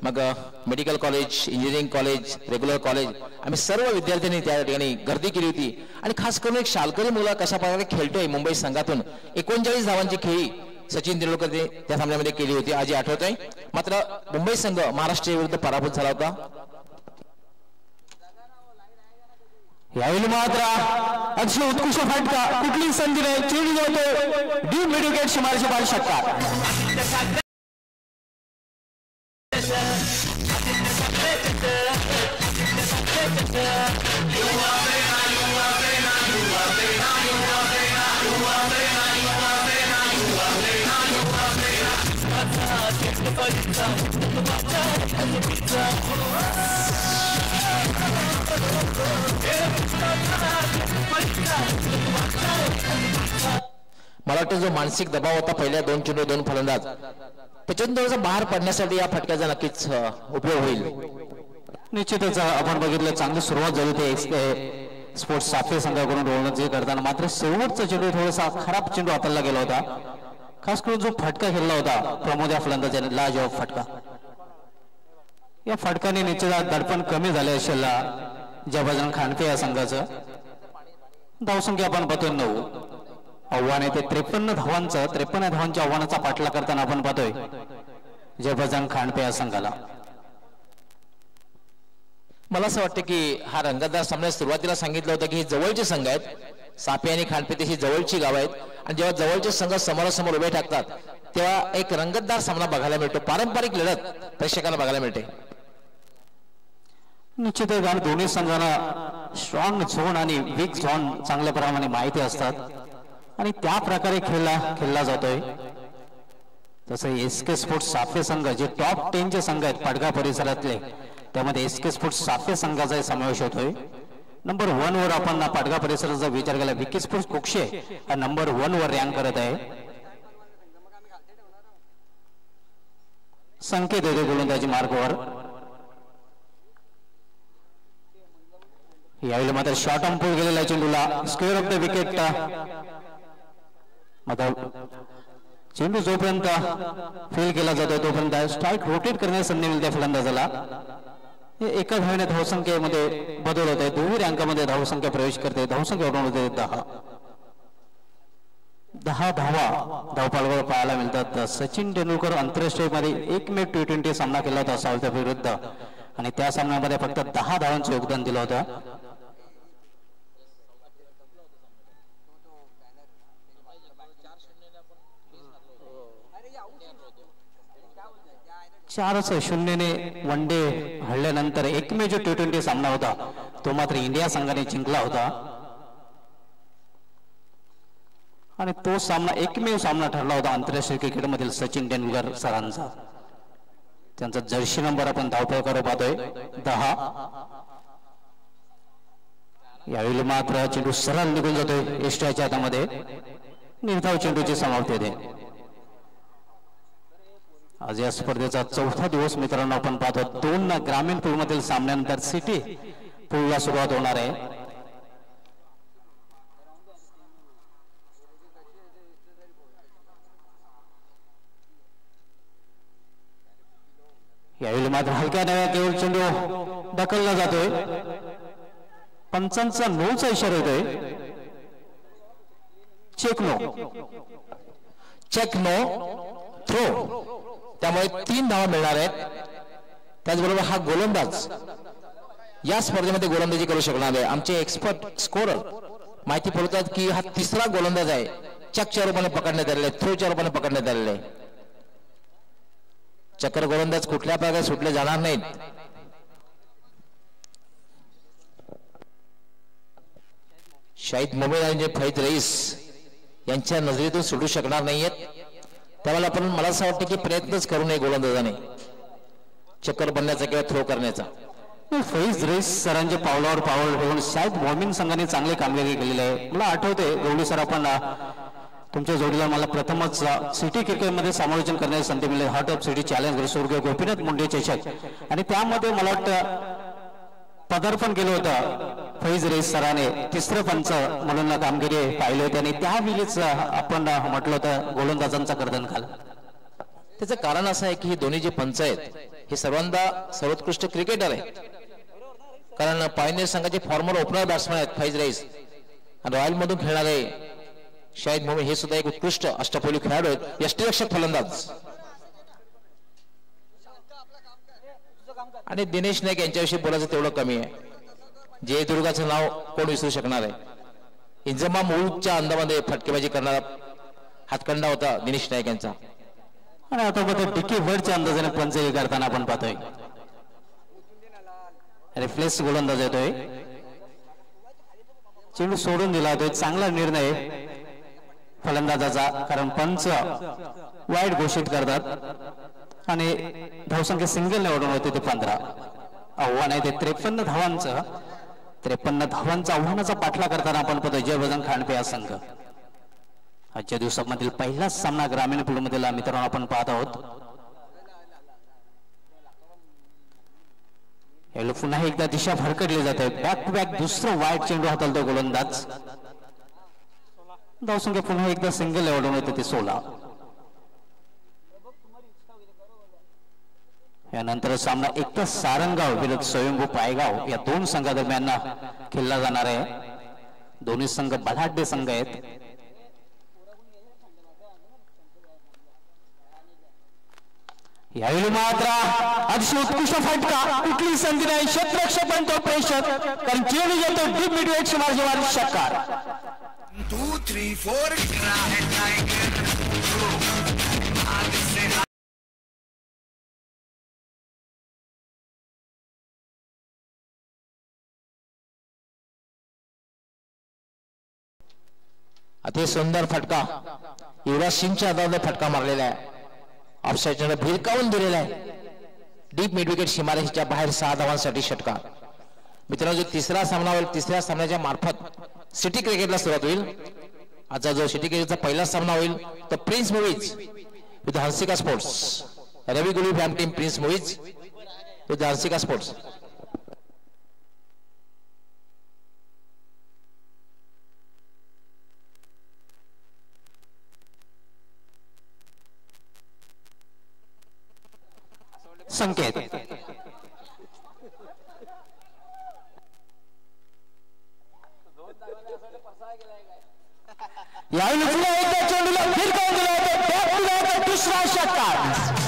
मग medical college, engineering college, regular college आम्ही सर्व विद्यार्थ्यांनी त्या ठिकाणी गर्दी केली होती. आणि खास करून एक शालकरी मुलं कशा प्रकारे खेळतोय मुंबई संघातून 39 धावांची खेळी सचिन तेंडुलकर त्या सामन्यामध्ये केली होती आजी आठवत आहे. मात्र मुंबई संघ महाराष्ट्र विरुद्ध पराभूत झाला होता. यावेळी मात्र अतिशय उत्कृष्ट फटका कुठली संधी नाही. चेंडू जातो डीप मिडविकेट शिमारशी बाल षटकार. मला वाटतं जो मानसिक दबाव होता पहिल्या 2 चेंडू 2 फलंदाज त्याच्यातून थोडासा बाहेर पडण्यासाठी या फटक्याचा नक्कीच उपयोग होईल. निश्चितच आपण बघितलं चांगली सुरुवात झाली ते स्पोर्ट्स साफे संघाकडून गोलंदाजी करताना, मात्र शेवटचा चेंडू थोडासा खराब चेंडू हाताळला गेला होता. खास करून जो फटका खेळला होता प्रमोद या फलंदाजाने लाजवाब फटका, या फटकाने निश्चितच दडपण कमी झाले असेल जयभद्रन खांडके या संघाचं. धावसंख्या आपण पाहतोय 9. आव्हान आहे ते 53 धावांचं, 53 धावांच्या आव्हानाचा पाठला करताना आपण पाहतोय जयभद्रन खांडके या संघाला. मला असं वाटतं की हा रंगतदार सामना सुरुवातीला सांगितलं होतं की हे जवळचे संघ आहेत, सापे आणि खांडपे ही जवळची गाव आहेत, आणि जेव्हा जवळचे संघ समोरासमोर उभे टाकतात तेव्हा एक रंगतदार सामना बघायला मिळतो, पारंपरिक लढत प्रेक्षकांना बघायला मिळते. निश्चित आहे, दोन्ही संघांना स्ट्रॉंग झोन आणि वीक झोन चांगल्या प्रमाणे माहिती असतात आणि त्या प्रकारे खेळला जातोय. तसं एसके स्पोर्ट्स साफे संघ जे टॉप 10 चे संघ आहेत पाडगाव परिसरातले, त्यामध्ये एसके स्पोर्ट्स साफे संघाचा समावेश होतोय. नंबर 1 वर आपण पाडगाव परिसराचा विचार केला, विकी स्पोर्ट्स कुक्षे हा नंबर 1 वर रँक करत आहे. संकेत येतो गोलंदाजी मार्गावर. यावेळी मात्र शॉर्ट ऑन पूल गेलेला चेंडूला स्क्वेअर ऑफ द विकेट. चेंडू जोपर्यंत फेल केला जातो तोपर्यंत स्ट्राईक रोटेट करण्याची संधी मिळते फलंदाजाला. एका धावेने धावसंख्येमध्ये बदल होत आहे, दोन्ही रँकामध्ये धावसंख्या प्रवेश करते. धावसंख्या होते 10 धावा धावपालवर पाहायला मिळतात. सचिन तेंडुलकर आंतरराष्ट्रीय मध्ये 1 मे T20 सामना केला होता साऊथ विरुद्ध आणि त्या सामन्यामध्ये फक्त 10 धावांचं योगदान दिलं होतं. चार 0 वन डे हरल्यानंतर 1 मे जो T20 सामना होता तो मात्र इंडिया संघाने जिंकला होता आणि तो सामना 1 मे सामना ठरला होता आंतरराष्ट्रीय क्रिकेट मधील सचिन तेंडुलकर सरांचा. त्यांचा जर्सी नंबर आपण धावपळकर पाहतोय 10. यावेळी मात्र चेंडू सरळ निघून जातोय एस्ट्राच्या हातामध्ये. निर्धाव चेंडूची समाप्ती होते. आज या स्पर्धेचा 4था दिवस मित्रांनो आपण पाहतो. 2 ग्रामीण पूल मधील सामन्यानंतर सिटी पूलला सुरुवात होणार आहे. यावेळी मात्र हलक्या नव्या केवळ चेंडू ढकलला जातोय. पंचांचा 9चा इशारा येतोय. चेक नो थ्रो, त्यामुळे 3 धावा मिळणार आहेत. त्याचबरोबर हा गोलंदाज या स्पर्धेमध्ये गोलंदाजी करू शकणार आहे. आमचे एक्सपर्ट स्कोरर माहिती पुरवतात की हा 3रा गोलंदाज आहे चकच्या रूपाने पकडण्यात आलेला आहे, थ्रोच्या रूपाने पकडण्यात आलेला आहे. चक्कर गोलंदाज कुठल्या प्रकारे सुटले जाणार नाहीत. शाहिद मोमीन आणि फैज रईस यांच्या नजरेतून सुटू शकणार नाहीयेत. त्यावेळेला आपण मला असं वाटतं की प्रयत्नच करू नये गोलंदाजाने चक्कर बनण्याचा किंवा थ्रो करण्याचा. फैज रईस सरांच्या पावलावर पावल ठेवून शाहिद मोमीन संघाने चांगली कामगिरी केलेली आहे. मला आठवते गवळी सर आपण तुमच्या जोडीला मला प्रथमच सिटी क्रिकेटमध्ये समालोचन करण्याची संधी मिळाली. हार्ट ऑफ सिटी चॅलेंज स्वर्गीय गोपीनाथ मुंडे चषक आणि त्यामध्ये मला वाटतं पदार्पण केलं होतं फैज रईस सराने. 3रं पंच म्हणून कामगिरी पाहिली होती आणि त्यावेळीच आपण म्हटलं होतं गोलंदाजांचा कर्दनकाल. त्याचं कारण असं आहे की हे दोन्ही जे पंच आहेत हे सर्वोत्कृष्ट क्रिकेटर आहेत. कारण पायनियर संघाचे फॉर्मर ओपनर बॅट्समॅन आहेत फैज रईस आणि रॉयल मधून खेळणारे शाहिद मोमीन हे सुद्धा एक उत्कृष्ट अष्टपैलू खेळाडू आहेत, यष्टिरक्षक फलंदाज. आणि दिनेश नाईक यांच्याविषयी बोलायचं तेवढं कमी आहे. जयदुर्गाचं नाव कोण विसरू शकणार आहे. इंजमा मुळूच्या अंदामध्ये फटकेबाजी करणारा हातखंडा होता दिनेश नाईक यांचा. आणि आता मात्र डिकी वर्डच्या अंदाजाने पंचही करताना आपण पाहतोय. रिफ्लेक्स गोलंदाज येतोय. चेंडू सोडून दिला तो चांगला निर्णय फलंदाजाचा, कारण पंच वाईट घोषित करतात आणि धावसंख्या सिंगल निवडून होते ते 15. आव्हान आहे ते 53 धावांचं. 53 धावांचा आव्हानाचा पाठला करताना आपण पाहतो जयभजन खांडपे हा संघ. आजच्या दिवसामधील पहिलाच सामना ग्रामीण फुलमधील मित्रांनो आपण पाहत आहोत. याला पुन्हा एकदा दिशा भरकडली जाते. बॅक टू बॅक दुसरं वाईट चेंडू हाताळतो गोलंदाज. धावसंख्या पुन्हा एकदा सिंगल निवडून होते ते 16. यानंतर सामना एकटा सारंगाव विरुद्ध स्वयंभू पायगाव या दोन संघादरम्यान खेळला जाणार आहे. दोन्ही संघ बलाढ्य संघ आहेत. यावेळी मात्र अतिशय उत्कृष्ट फटका. कुठली संधी नाही. क्षेत्ररक्षक पण तो प्रेशर कारण चेंडू येतो डीप मिडवेट समाजवादी षटकार. 2 3 4 अति सुंदर फटका. युवराज सिंगच्या हाताने फटका मारलेला आहे. ऑफसाईडने भिरकावून दिलेला आहे. डीप मिडविकेट सीमारेषेच्या बाहेर 6 धावांसाठी षटकार. मित्रांनो, जो तिसरा सामना होईल तिसऱ्या सामन्याच्या मार्फत सिटी क्रिकेटला सुरुवात होईल. आजचा जो सिटी क्रिकेटचा पहिला सामना होईल तो Prince Movies with Hansika Sports. Ravi गुली fam team Prince Movies with Hansika Sports. Sanket यावेळी पुन्हा एकदा चेंडूला भिरकावून दिला होता. दुसरा षटकार.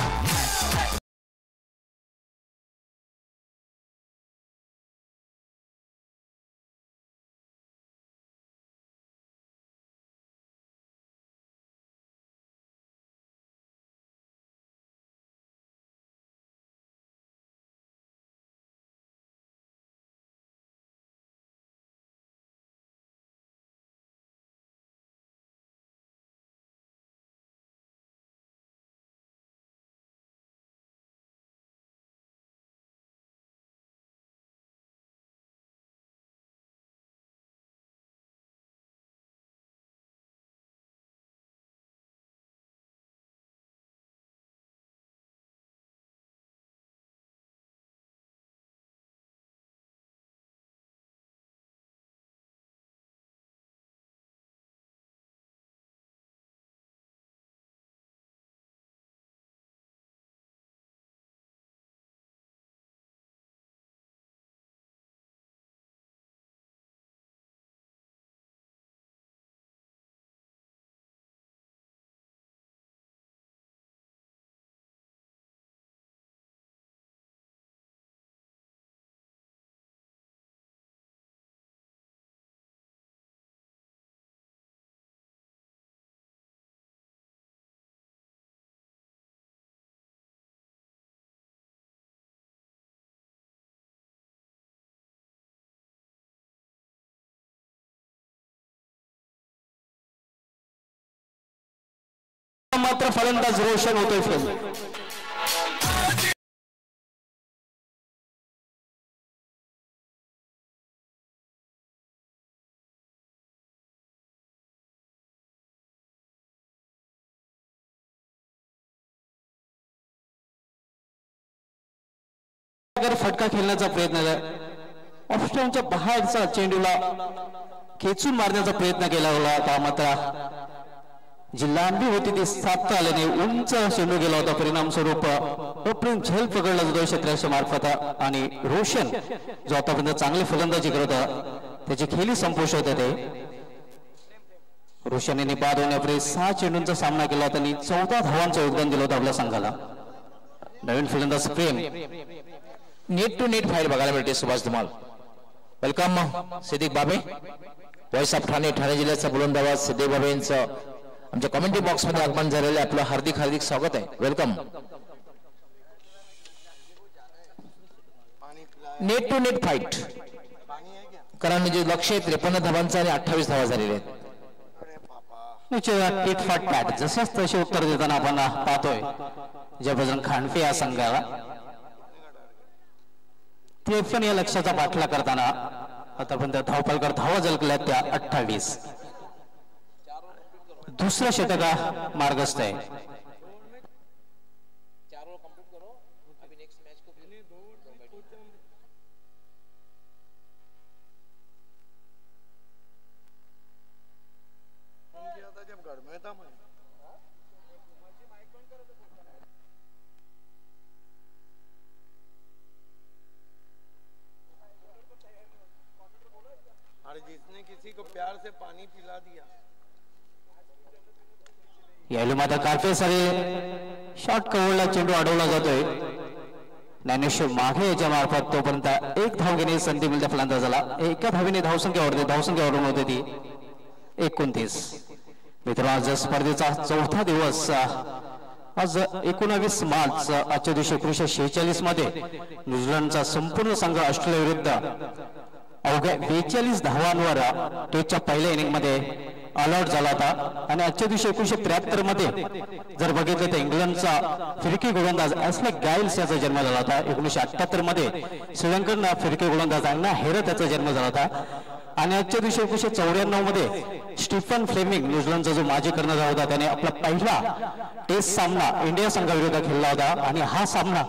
मात्र फलंदाज रोशन होतोय. फेल फटका खेळण्याचा प्रयत्न ऑफस्टॉनच्या बाहेरचा चेंडूला खेचून मारण्याचा प्रयत्न केला होता. मात्र जी लांबी होती ती साधता आल्याने उंच चेंडू गेला होता. परिणाम स्वरूप अप्रेम झेल पकडला जातो क्षेत्ररक्षक मार्फत. आणि रोशन जो आतापर्यंत चांगली फलंदाजी करत होता त्याची खेळी संपुष्ट होते. ते रोशन यांनी बाद होण्यापूर्वी 6 चेंडूंचा सामना केला. त्यांनी 14 धावांचं योगदान दिलं होतं आपल्या संघाला. नवीन फलंदाज प्रेम. नेट टू नेट फाईल बघायला मिळते. सुभाष धुमाल वेलकम. सिद्दीक बाबे वॉइस ऑफ ठाणे जिल्ह्याचा बुलंदाबाद सिद्दीक बाबे यांचं आमच्या कमेंट्री बॉक्स मध्ये आगमन झालेलं आहे. आपलं हार्दिक हार्दिक स्वागत आहे. Welcome. Net to net fight कारण जे लक्ष 53 धावांचा आणि 28 धावा झालेले आहेत. टीट फाट पॅट जसंच तसे उत्तर देताना आपण पाहतोय जय बजरंग खांडफे या संघाला 53 या लक्ष्याचा पाठला करताना आतापर्यंत धावपलकर धावा झळकल्या त्या 28. दुसऱ्या षटका मार्गस्थ आहे. जिसने किसी को प्यार से पानी पिला दिया. यावेळी मात्र काफेसारे शॉट कव्हरला चेंडू अडवला जातोय. ज्ञानेश्वर माघे याच्या मार्फत तोपर्यंत एक धाव घेण्याची संधी मिळते फलंदाजाला. एका धावीने धावसंख्यावरून होते ती 29. मित्रांनो आज स्पर्धेचा चौथा दिवस. आज 19 मार्च आजच्या दिवशी 1946 मध्ये न्यूझीलंडचा संपूर्ण संघ ऑस्ट्रेलिया विरुद्ध अवघ्या 42 धावांवर टेस्टच्या पहिल्या इनिंग मध्ये ऑल आउट झाला होता. आणि आजच्या दिवशी 1973 मध्ये जर बघितलं तर इंग्लंडचा फिरकी गोलंदाज ॲस्ले गाइल्स याचा जन्म झाला होता. 1978 मध्ये श्रीलंकन फिरकी गोलंदाज अण्णा हेरत याचा जन्म झाला होता. आणि आजच्या दिवशी 1994 मध्ये स्टीफन फ्लेमिंग न्यूझीलंडचा जो माजी कर्णधार होता त्याने आपला पहिला टेस्ट सामना इंडिया संघाविरुद्ध खेळला होता. आणि हा सामना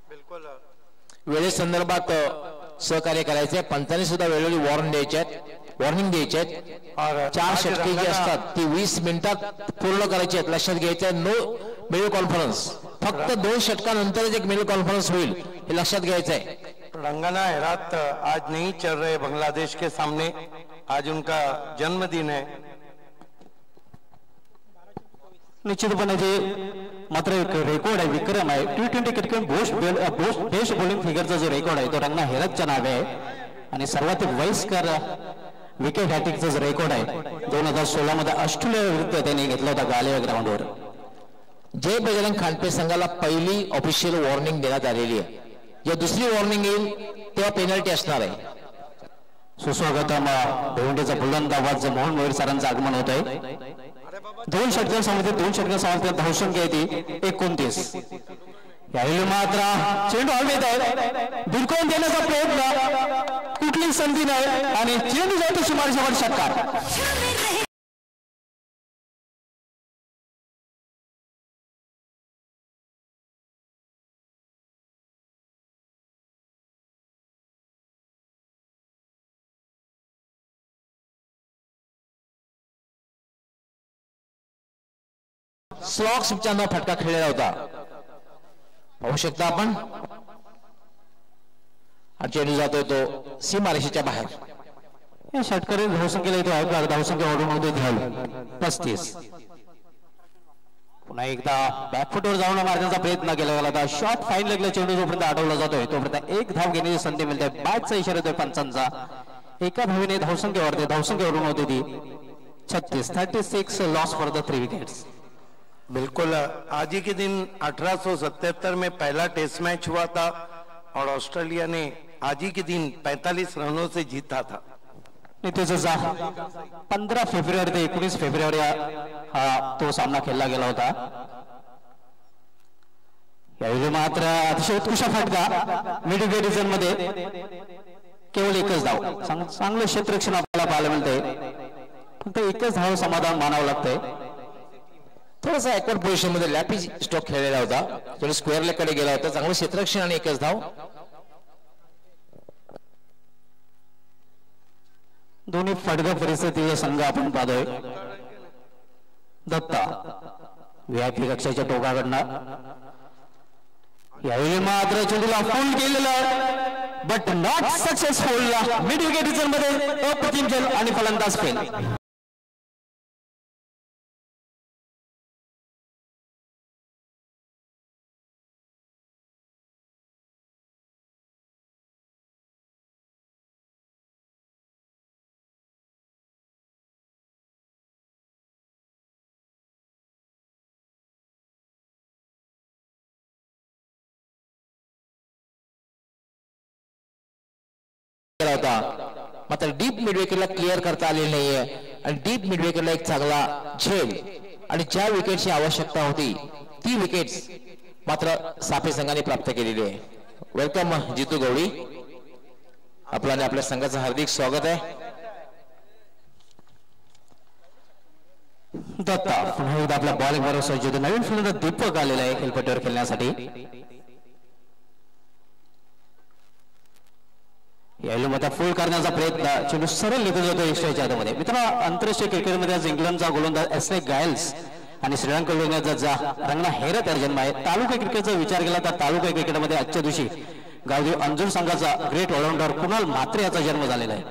बिलकुल वेळेसंदर्भात सहकार्य करायचे. पंचांनी सुद्धा वेळोवेळी वॉर्निंग द्यायचे. 4 षटके जी असतात ती 20 मिनिटात पूर्ण करायची आहेत. लक्षात घ्यायचं नो मिडल कॉन्फरन्स. फक्त 2 षटकानंतरच एक मिडल कॉन्फरन्स होईल हे लक्षात घ्यायचं आहे. रंगाना हेरात आज नहीं चल रहे बांग्लादेश के सामने. आज उनका जन्मदिन है. निश्चितपणे जे मात्र एक रेकॉर्ड आहे, विक्रम आहे. T20 क्रिकेट बेस्ट बॉलिंग फिगरचा जो रेकॉर्ड आहे तो रंगना हेरतच्या नावे आहे. आणि सर्वात वयस्कर विकेट हॅट्रिकचा जो रेकॉर्ड आहे 2016 मध्ये ऑस्ट्रेलिया विरुद्ध त्यांनी घेतला होता गालेवा ग्राउंडवर. जय बजरंग खांडपे संघाला पहिली ऑफिशियल वॉर्निंग देण्यात आलेली आहे. जेव्हा दुसरी वॉर्निंग येईल तेव्हा पेनल्टी असणार आहे. सुस्वागतम भिवंडीचा बुलंद आवाज मोहन मोहीर सरांचं आगमन होत आहे. 2 षटकांसमोर धावसंख्या येते 29. यावेळी मात्र चेंडू हवेत आहे. बिलकुल देण्याचा प्रयत्न, कुठली संधी नाही आणि चेंडू जातो सुमारे षटकार. स्लॉग स्विपचा फटका खेळलेला होता. पाहू शकता आपण. चेंडू जातोय तो सीमारेषेच्या बाहेर. या षटकारी धावसंख्येला येतो आहे. धावसंख्या ओढून होते 35. पुन्हा एकदा बॅकफुटवर जाऊन मारण्याचा प्रयत्न केला गेला होता. शॉट फाईन लागला. चेंडू जोपर्यंत अडवला जातोय तोपर्यंत एक धाव घेण्याची संधी मिळते. बॅटचा इशारा येतोय पंचांचा. एका धावीने धावसंख्येवरून होते ती 36 लॉस फॉर द 3 विकेट्स. बिल्कुल. आज ही के दिन 1877 में पहला टेस्ट मैच हुआ था और ऑस्ट्रेलिया ने आज ही के दिन 45 रनों से जीता था. 15 फेब्रुवारी ते 19 फेब्रुवारी हा तो सामना खेळला गेला होता. यावेळी मात्र अतिशय उत्कृष्ट फटका मिड विकेट मध्ये केवळ एकच धाव. चांगलं क्षेत्ररक्षण आपल्याला पाहायला मिळतंय. फक्त एकच धाव समाधान मानावं लागतंय. थोडासा ऍक्वर्ड पोझिशन मध्ये लॅपी स्ट्रोक खेळलेला होता. तो स्क्वेअर लेग कडे गेला होता. चांगलं क्षेत्ररक्षण आणि एकच धाव. दोन्ही फटका परिस्थितीचा संघ आपण पाहतोय. दत्ता व्हीआयपी कक्षाच्या टोकाकडनं यावेळी मात्र चेंडूला फुल केलेलं but not successful. Mid wicket मध्ये अप्रतिम खेळ आणि फलंदाज फेल. होता मात्र डीप मिडविकेटला क्लिअर करता आलेली नाहीये. आणि डीप मिडविकेटला एक चांगला झेल आणि ज्या विकेटची आवश्यकता होती ती विकेट्स मात्र साफे संघाने प्राप्त केलेली आहे. वेलकम जितू गवळी, आपलं आणि आपल्या संघाचं हार्दिक स्वागत आहे. दत्ता पुन्हा एकदा आपल्या बॉलिंग बरोबर सज्ज होतो. नवीन फलंदाज दीपक आलेला आहे खेळपट्टीवर खेळण्यासाठी. यावेळी मग फुल करण्याचा प्रयत्न, चेंडू सरळ निघून जातो यष्टीच्या हातामध्ये. मित्रांनो, आंतरराष्ट्रीय क्रिकेटमध्ये आज इंग्लंडचा गोलंदाज एस.ए. गायल्स आणि श्रीलंका गोलंदाजाचा रंगना हेरत यार जन्म आहे. तालुका क्रिकेटचा विचार केला तर तालुका क्रिकेटमध्ये आजच्या दिवशी गावदेव अंजुर संघाचा ग्रेट ऑलराऊंडर कुणाल म्हात्रे याचा जन्म झालेला आहे.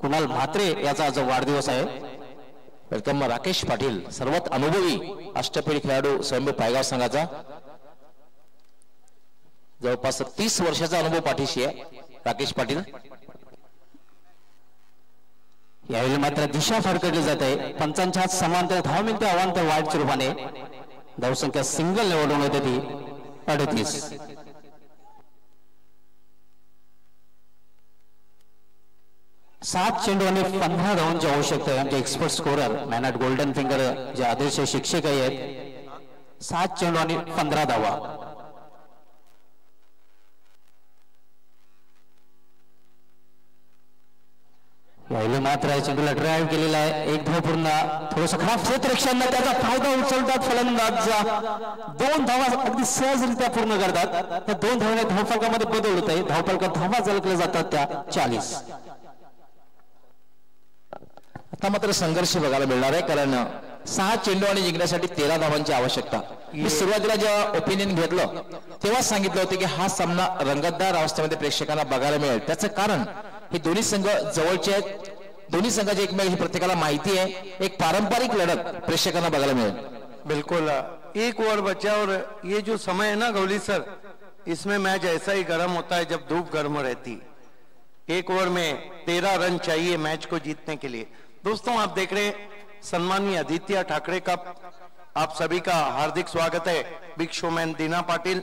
कुणाल म्हात्रे याचा आज वाढदिवस आहे. वेलकम राकेश पाटील, सर्वात अनुभवी अष्टपैलू खेळाडू स्वयंभू पायगाव संघाचा. जवळपास 30 वर्षाचा अनुभव पाठीशी आहे राकेश पाटील. यावेळी मात्र दिशा फडकली जात आहे. पंचांच्या हात समांतर धाव मिळते अवांतर वाईटच्या रूपाने. धावसंख्या सिंगल निवडून होते ती 38. 7 चेंडू आणि 15 धावांची आवश्यकता आहे. आमचे expert scorer man at golden finger जे आदर्श शिक्षक आहेत. 7 चेंडू आणि 15 धावा. यावेळी मात्र चेंडूला ड्राईव्ह केलेला आहे. एक धाव पूर्ण. थोडस खराब क्षेत्ररक्षण, त्याचा फायदा उचलतात फलंदाज. 2 धावा अगदी सहजरित्या पूर्ण करतात. त्या 2 धावाने धावफलकामध्ये बदल होत आहे. धावफलकात धावा झळकल्या जातात त्या 40. आता मात्र संघर्ष बघायला मिळणार आहे, कारण 6 चेंडू आणि जिंकण्यासाठी 13 धावांची आवश्यकता. मी सुरुवातीला जेव्हा ओपिनियन घेतलं तेव्हा सांगितलं होतं की हा सामना रंगतदार अवस्थेमध्ये प्रेक्षकांना बघायला मिळेल. त्याचं कारण हे दोन्ही संघ जवळचे आहेत. दोन्ही संघाची एकमेक ही प्रत्येकाला माहिती आहे. एक पारंपरिक लढत प्रेक्षकांना बघायला मिळेल. बिल्कुल. 1 ओवर बचा और ये जो समय है ना गौली सर, इसमें मैच ऐसा ही गर्म होता है जब धूप गर्म रहती. 1 ओवर में 13 रन चाहिए मैच को जीतने के लिए. दोस्तों, आप देख रहे हैं सम्मानीय आदित्य ठाकरे का आप सभी का हार्दिक स्वागत है. बिग शोमैन दीना पाटिल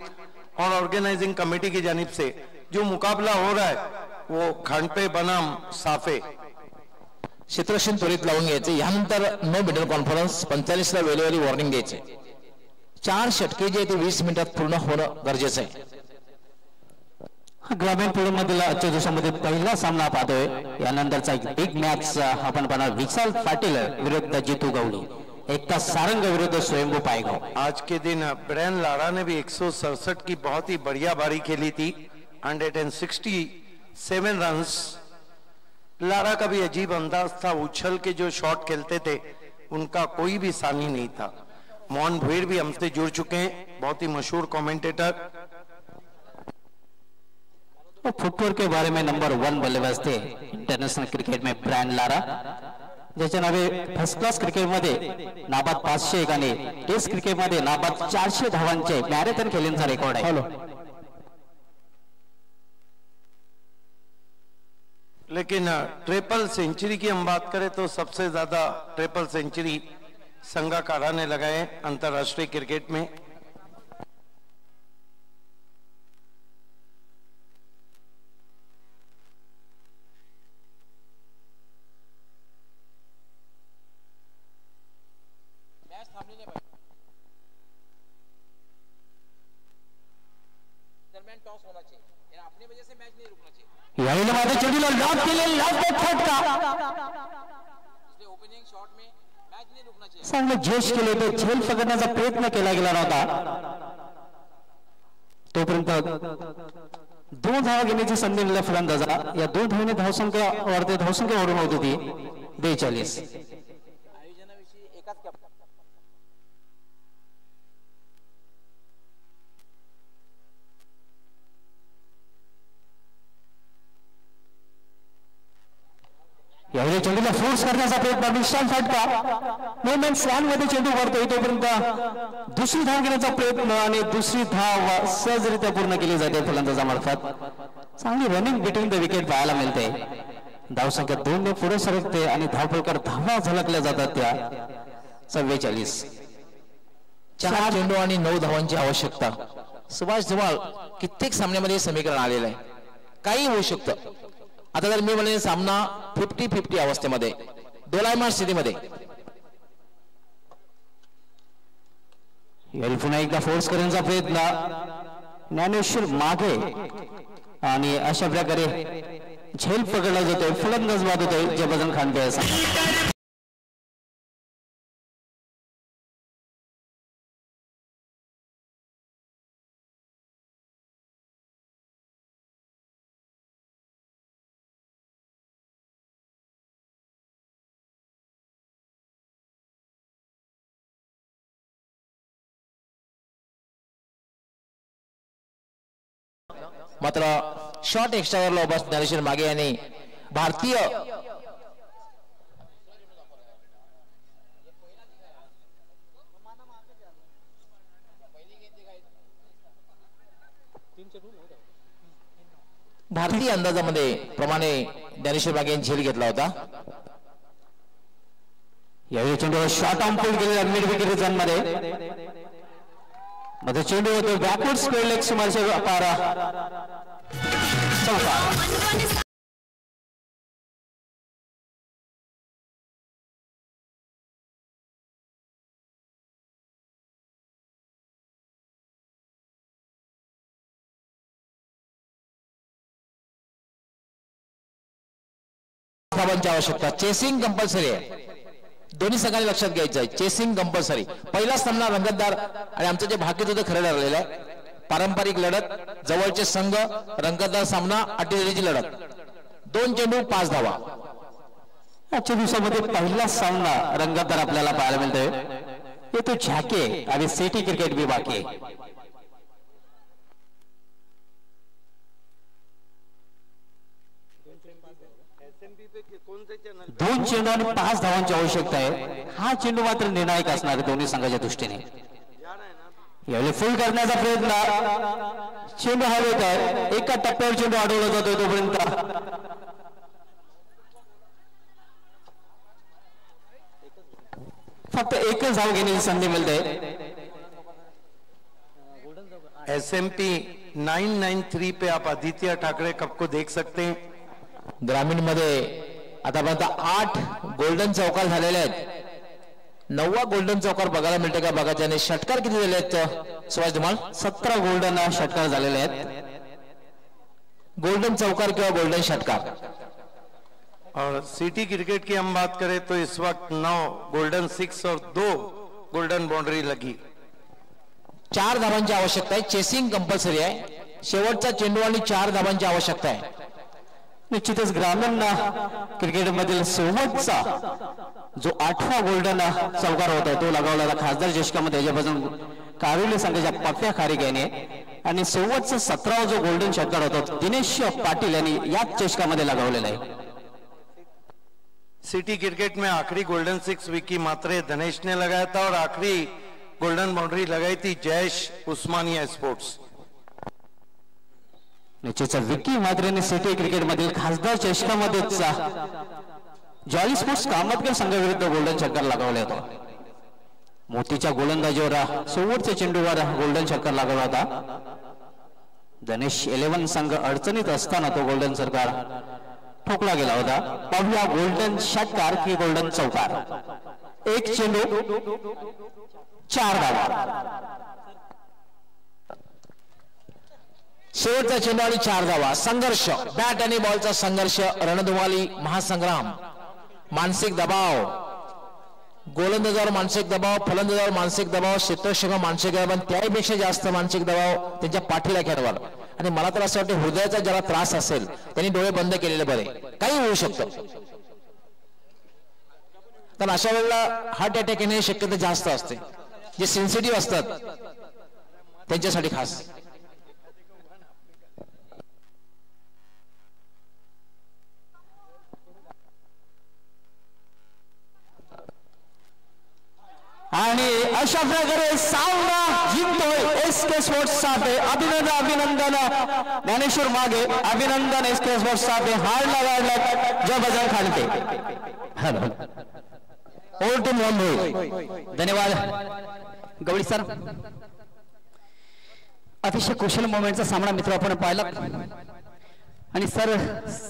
और ऑर्गेनाइजिंग कमेटी की जानिब से जो मुकाबला हो रहा है वो खांडपे बनाम साफे. क्षेत्ररक्षण त्वरित लावून घ्यायचे. यानंतर नो मिडल कॉन्फरन्स 45ला वेळोवेळी वॉर्निंग द्यायचे. 4 षटके जे ते 20 मिनिटात पूर्ण होणं गरजेचं आहे. ग्रामीण मधील आजच्या दिवसामध्ये पहिला सामना पाहतोय. यानंतरचा एक बिग मॅच आपण पाहणार. विशाल पाटील विरुद्ध जितू गवळी. एकता सारंग विरुद्ध स्वयंभू पायगाव. आज के दिन ब्रायन लारा ने भी 167 की बहुत ही बढ़िया बारी खेली थी. 167 रन्स. लारा का भी अजीब अंदाज था. उछल के जो शॉट खेलते थे उनका कोई भी सानी नहीं था. मोहन भुईर भी हमसे जुड़ चुके हैं, बहुत ही मशहूर कमेंटेटर. फुटवर्क के बारे में नंबर 1 बल्लेबाज थे इंटरनॅशनल क्रिकेट में ब्रायन लारा, ज्याच्या नावे फर्स्ट क्लास क्रिकेट मध्ये नाबाद 501 आणि टेस्ट क्रिकेट मध्ये नाबाद 400 धावांचे मॅरेथॉन खेळण्याचा रेकॉर्ड आहे. लेकिन ट्रिपल सेंचुरी की हम बात करें तो सबसे ज्यादा ट्रिपल सेंचुरी संगाकारा ने लगाए अंतरराष्ट्रीय क्रिकेट में. यावेळी मात्र चेंडूला लॉक केले. लॉक फटका. चांगलं जोश केले होते. झेल पकडण्याचा प्रयत्न केला गेला नव्हता. तोपर्यंत 2 धावा घेण्याची संधी मिळाली फलंदाजाला. या 2 धावाने धावसंख्या वाढते. धावसंख्या वाढून होती ती 42. यावेळी चेंडूला फोर्स करण्याचा प्रयत्न. विशाल फटका. मोमेंट स्लॅन मध्ये चेंडू वरतोय. तोपर्यंत दुसरी धाव घेण्याचा प्रयत्न आणि दुसरी धाव सहजरित्या पूर्ण केली जाते फलंदाजामार्फत. चांगली रनिंग बिटवीन द विकेट पाहायला मिळते. धावसंख्या 2 ने पुढे सरकते आणि धावफलकावर धावा झळकल्या जातात त्या 44. 4 चेंडू आणि 9 धावांची आवश्यकता. सुभाष जवळ कित्येक सामन्यामध्ये समीकरण आलेलं आहे. काही होऊ शकतं. आता जर मी म्हणेन सामना 50-50 अवस्थेमध्ये दोलायमान स्थितीमध्ये. यावेळी पुन्हा एकदा फोर्स करण्याचा प्रयत्न ज्ञानेश्वर मागे आणि अशा प्रकारे झेल पकडला जातोय, फलंदाज बाद होतोय जयभद्रन खांडे असा. मात्र शॉर्ट एक्स्ट्रावरला उभा ज्ञानेश्वर मागे यांनी भारतीय अंदाजामध्ये प्रमाणे ज्ञानेश्वर मागे यांनी झेल घेतला होता. यावेळी चेंडूवर शॉर्ट आर्म पुल केलेला मिड विकेट मध्ये मध्ये चेंडू होतो बॅकवर्ड स्क्वेअर लेग सुमारशे पारा धावांची आवश्यकता. चेसिंग कंपल्सरी आहे, दोन्ही संघांनी लक्षात घ्यायचं आहे. Chasing compulsory. पहिला सामना रंगतदार आणि आमचं जे भाग्य होतं खरं ठरलेलं आहे. पारंपरिक लढत, जवळचे संघ, रंगतदार सामना, अटीतटीची लढत. 2 चेंडू 5 धावा. आजच्या दिवसामध्ये पहिला सामना रंगतदार आपल्याला पाहायला मिळतोय. तो झाके आणि सिटी क्रिकेट भी बाकी आहे. दोन चेंडू आणि 5 धावांची आवश्यकता आहे. हा चेंडू मात्र निर्णायक असणार आहे दोन्ही संघाच्या दृष्टीने. यावेळी फुल करण्याचा प्रयत्न, चेंडू हवेत आहे, एका टप्प्यावर चेंडू अडवला जातो तोपर्यंत फक्त एकच धाव घेण्याची संधी मिळते. SMP 993 पे आप आदित्य ठाकरे कप को देख सकते हैं. ग्रामीण मध्ये आतापर्यंत 8 गोल्डन चौकार झालेले आहेत. 9वा गोल्डन चौकार बघायला मिळते का बघा. त्याने षटकार किती झाले आहेत सुभाष धुमाळ? 17 गोल्डन षटकार झालेले आहेत. गोल्डन चौकार किंवा गोल्डन षटकार. और सिटी क्रिकेट की हम बात करें तो इस वक्त 9 गोल्डन 6 और 2 गोल्डन बाउंड्री लगी. 4 धावांची आवश्यकता आहे. चेसिंग कंपल्सरी आहे. शेवटचा चेंडू आणि 4 धावांची आवश्यकता आहे. निश्चितच ग्रामीण क्रिकेटमधील शेवटचा जो 8वा गोल्डन चौकार होता तो लगावला खासदार चषकामध्ये याच्यापासून कारुली संघाच्या पप्प्या खारीक याने आणि शेवटचा 17वा जो गोल्डन षटकार होता दिनेश पाटील यांनी याच चषकामध्ये लगावलेला आहे. सिटी क्रिकेट में आखिरी गोल्डन 6 विकी मात्रे धनेश ने लगाया था और आखिरी गोल्डन बाउंड्री लगाई थी जयेश उस्मानिया स्पोर्ट्स. निश्चितच विकी मात्रेने सिटी क्रिकेट मधील खासदार चषकामध्येच जॉली स्पोर्ट्स कामतकर संघाविरुद्ध गोल्डन षटकार लगावला होता. मोतीच्या गोलंदाजीवर शेवटच्या चेंडूवर गोल्डन षटकार लागला होता. धनेश 11 संघ अडचणीत असताना तो गोल्डन षटकार ठोकला गेला होता. पाहूया गोल्डन षटकार की गोल्डन चौकार. 1 चेंडू 4 धावा. शेवटचा चेंडू आणि 4 धावा. संघर्ष, बॅट आणि बॉलचा संघर्ष, रणधुमाली, महासंग्राम. मानसिक दबाव, गोलंदाजावर मानसिक दबाव, फलंदाजावर मानसिक दबाव, क्षेत्ररक्षक मानसिक दबाव, त्याहीपेक्षा जास्त मानसिक दबाव त्यांच्या पाठीला खेळावर. आणि मला तर असं वाटतं हृदयाचा ज्याला त्रास असेल त्यांनी डोळे बंद केलेले बरे. काही होऊ शकतं, तर अशा वेळेला हार्ट अटॅक येण्याची शक्यता जास्त असते. जे सेन्सिटिव्ह असतात त्यांच्यासाठी खास. आणि अशा प्रकारे सामना जिंकतोय एसके स्पोर्ट्स साथे. अभिनंदन ज्ञानेश्वर मागे, अभिनंदन एसके स्पोर्ट्स साथे. हारला वाढला जयभद्रन खांडे. ओव्हर टू मोहन भोई. धन्यवाद गवळी सर. अतिशय कुशल मोमेंटचा सामना मित्र आपण पाहिला आणि सर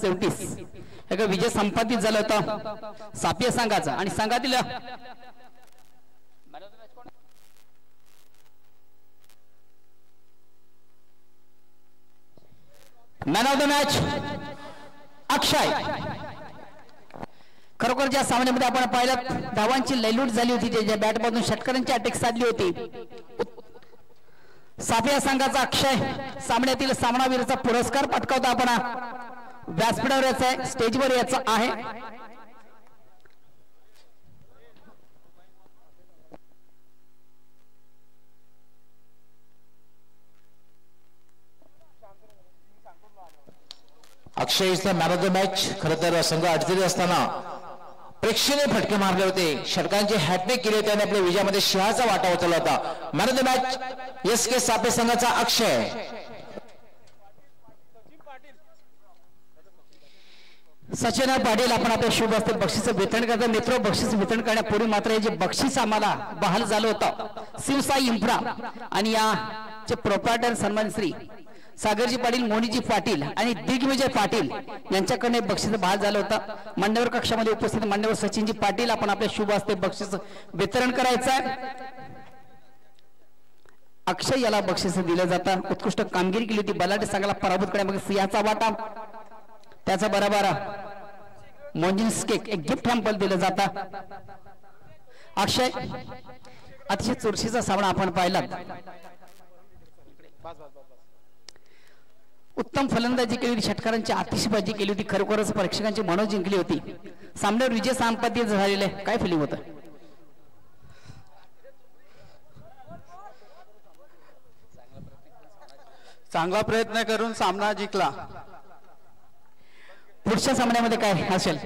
शेवटीच एक विजय संपादित झाला होता सापिया संघाचा. आणि संघातील मॅन ऑफ द मॅच अक्षय. खरोखर ज्या सामन्यामध्ये आपण पाहिलं धावांची लयलूट झाली होती, ज्या बॅटमधून षटकारांची अटॅक साधली होती, साफिया संघाचा अक्षय सामन्यातील सामनावीराचा पुरस्कार पटकावता आपण व्यासपीठावर याचा आहे, स्टेजवर याचा आहे. Akshay is the man of the match. खरं तर संघ अडचणी असताना प्रेक्षणीय फटके मारले होते, षटकांची हॅटट्रिक केली होती आणि आपल्या विजयामध्ये सिंहाचा वाटा उचलला होता. Man of the match SK सापे संघाचा अक्षय. सचिन पाटील आपण आपल्या शुभ हस्ते बक्षीस वितरण करता. मित्र बक्षीस वितरण करण्यापूर्वी मात्र हे जे बक्षीस आम्हाला बहाल झालं होतं शिवसाई इन्फ्रा आणि याचे प्रोप्रायटर सन्मान श्री सागरजी पाटील, मोनीजी पाटील आणि दिग्विजय पाटील यांच्याकडे बक्षीस बहाल झालं होतं. मान्यवर कक्षामध्ये उपस्थित मान्यवर सचिनजी पाटील आपण आपल्या शुभ हस्ते बक्षीस वितरण करायचं आहे. अक्षय याला बक्षीस दिलं जातं. उत्कृष्ट कामगिरी केली होती, बलाढ्य संघाला पराभूत करण्यामध्ये सिंहाचा वाटा. त्याचा बरोबर मोंजिन्स केक एक गिफ्ट हॅम्पर दिलं जातं. अक्षय अतिशय चुरशीचा सामना आपण पाहिला. उत्तम फलंदाजी केली होती, षटकारांची आतिषबाजी केली होती, खरोखरच प्रेक्षकांची मनो जिंकली होती. सामन्यावर विजय संपादित झालेले काय फिलिंग होतं? चांगला प्रयत्न करून सामना जिंकला. पुढच्या सामन्यामध्ये काय असेल?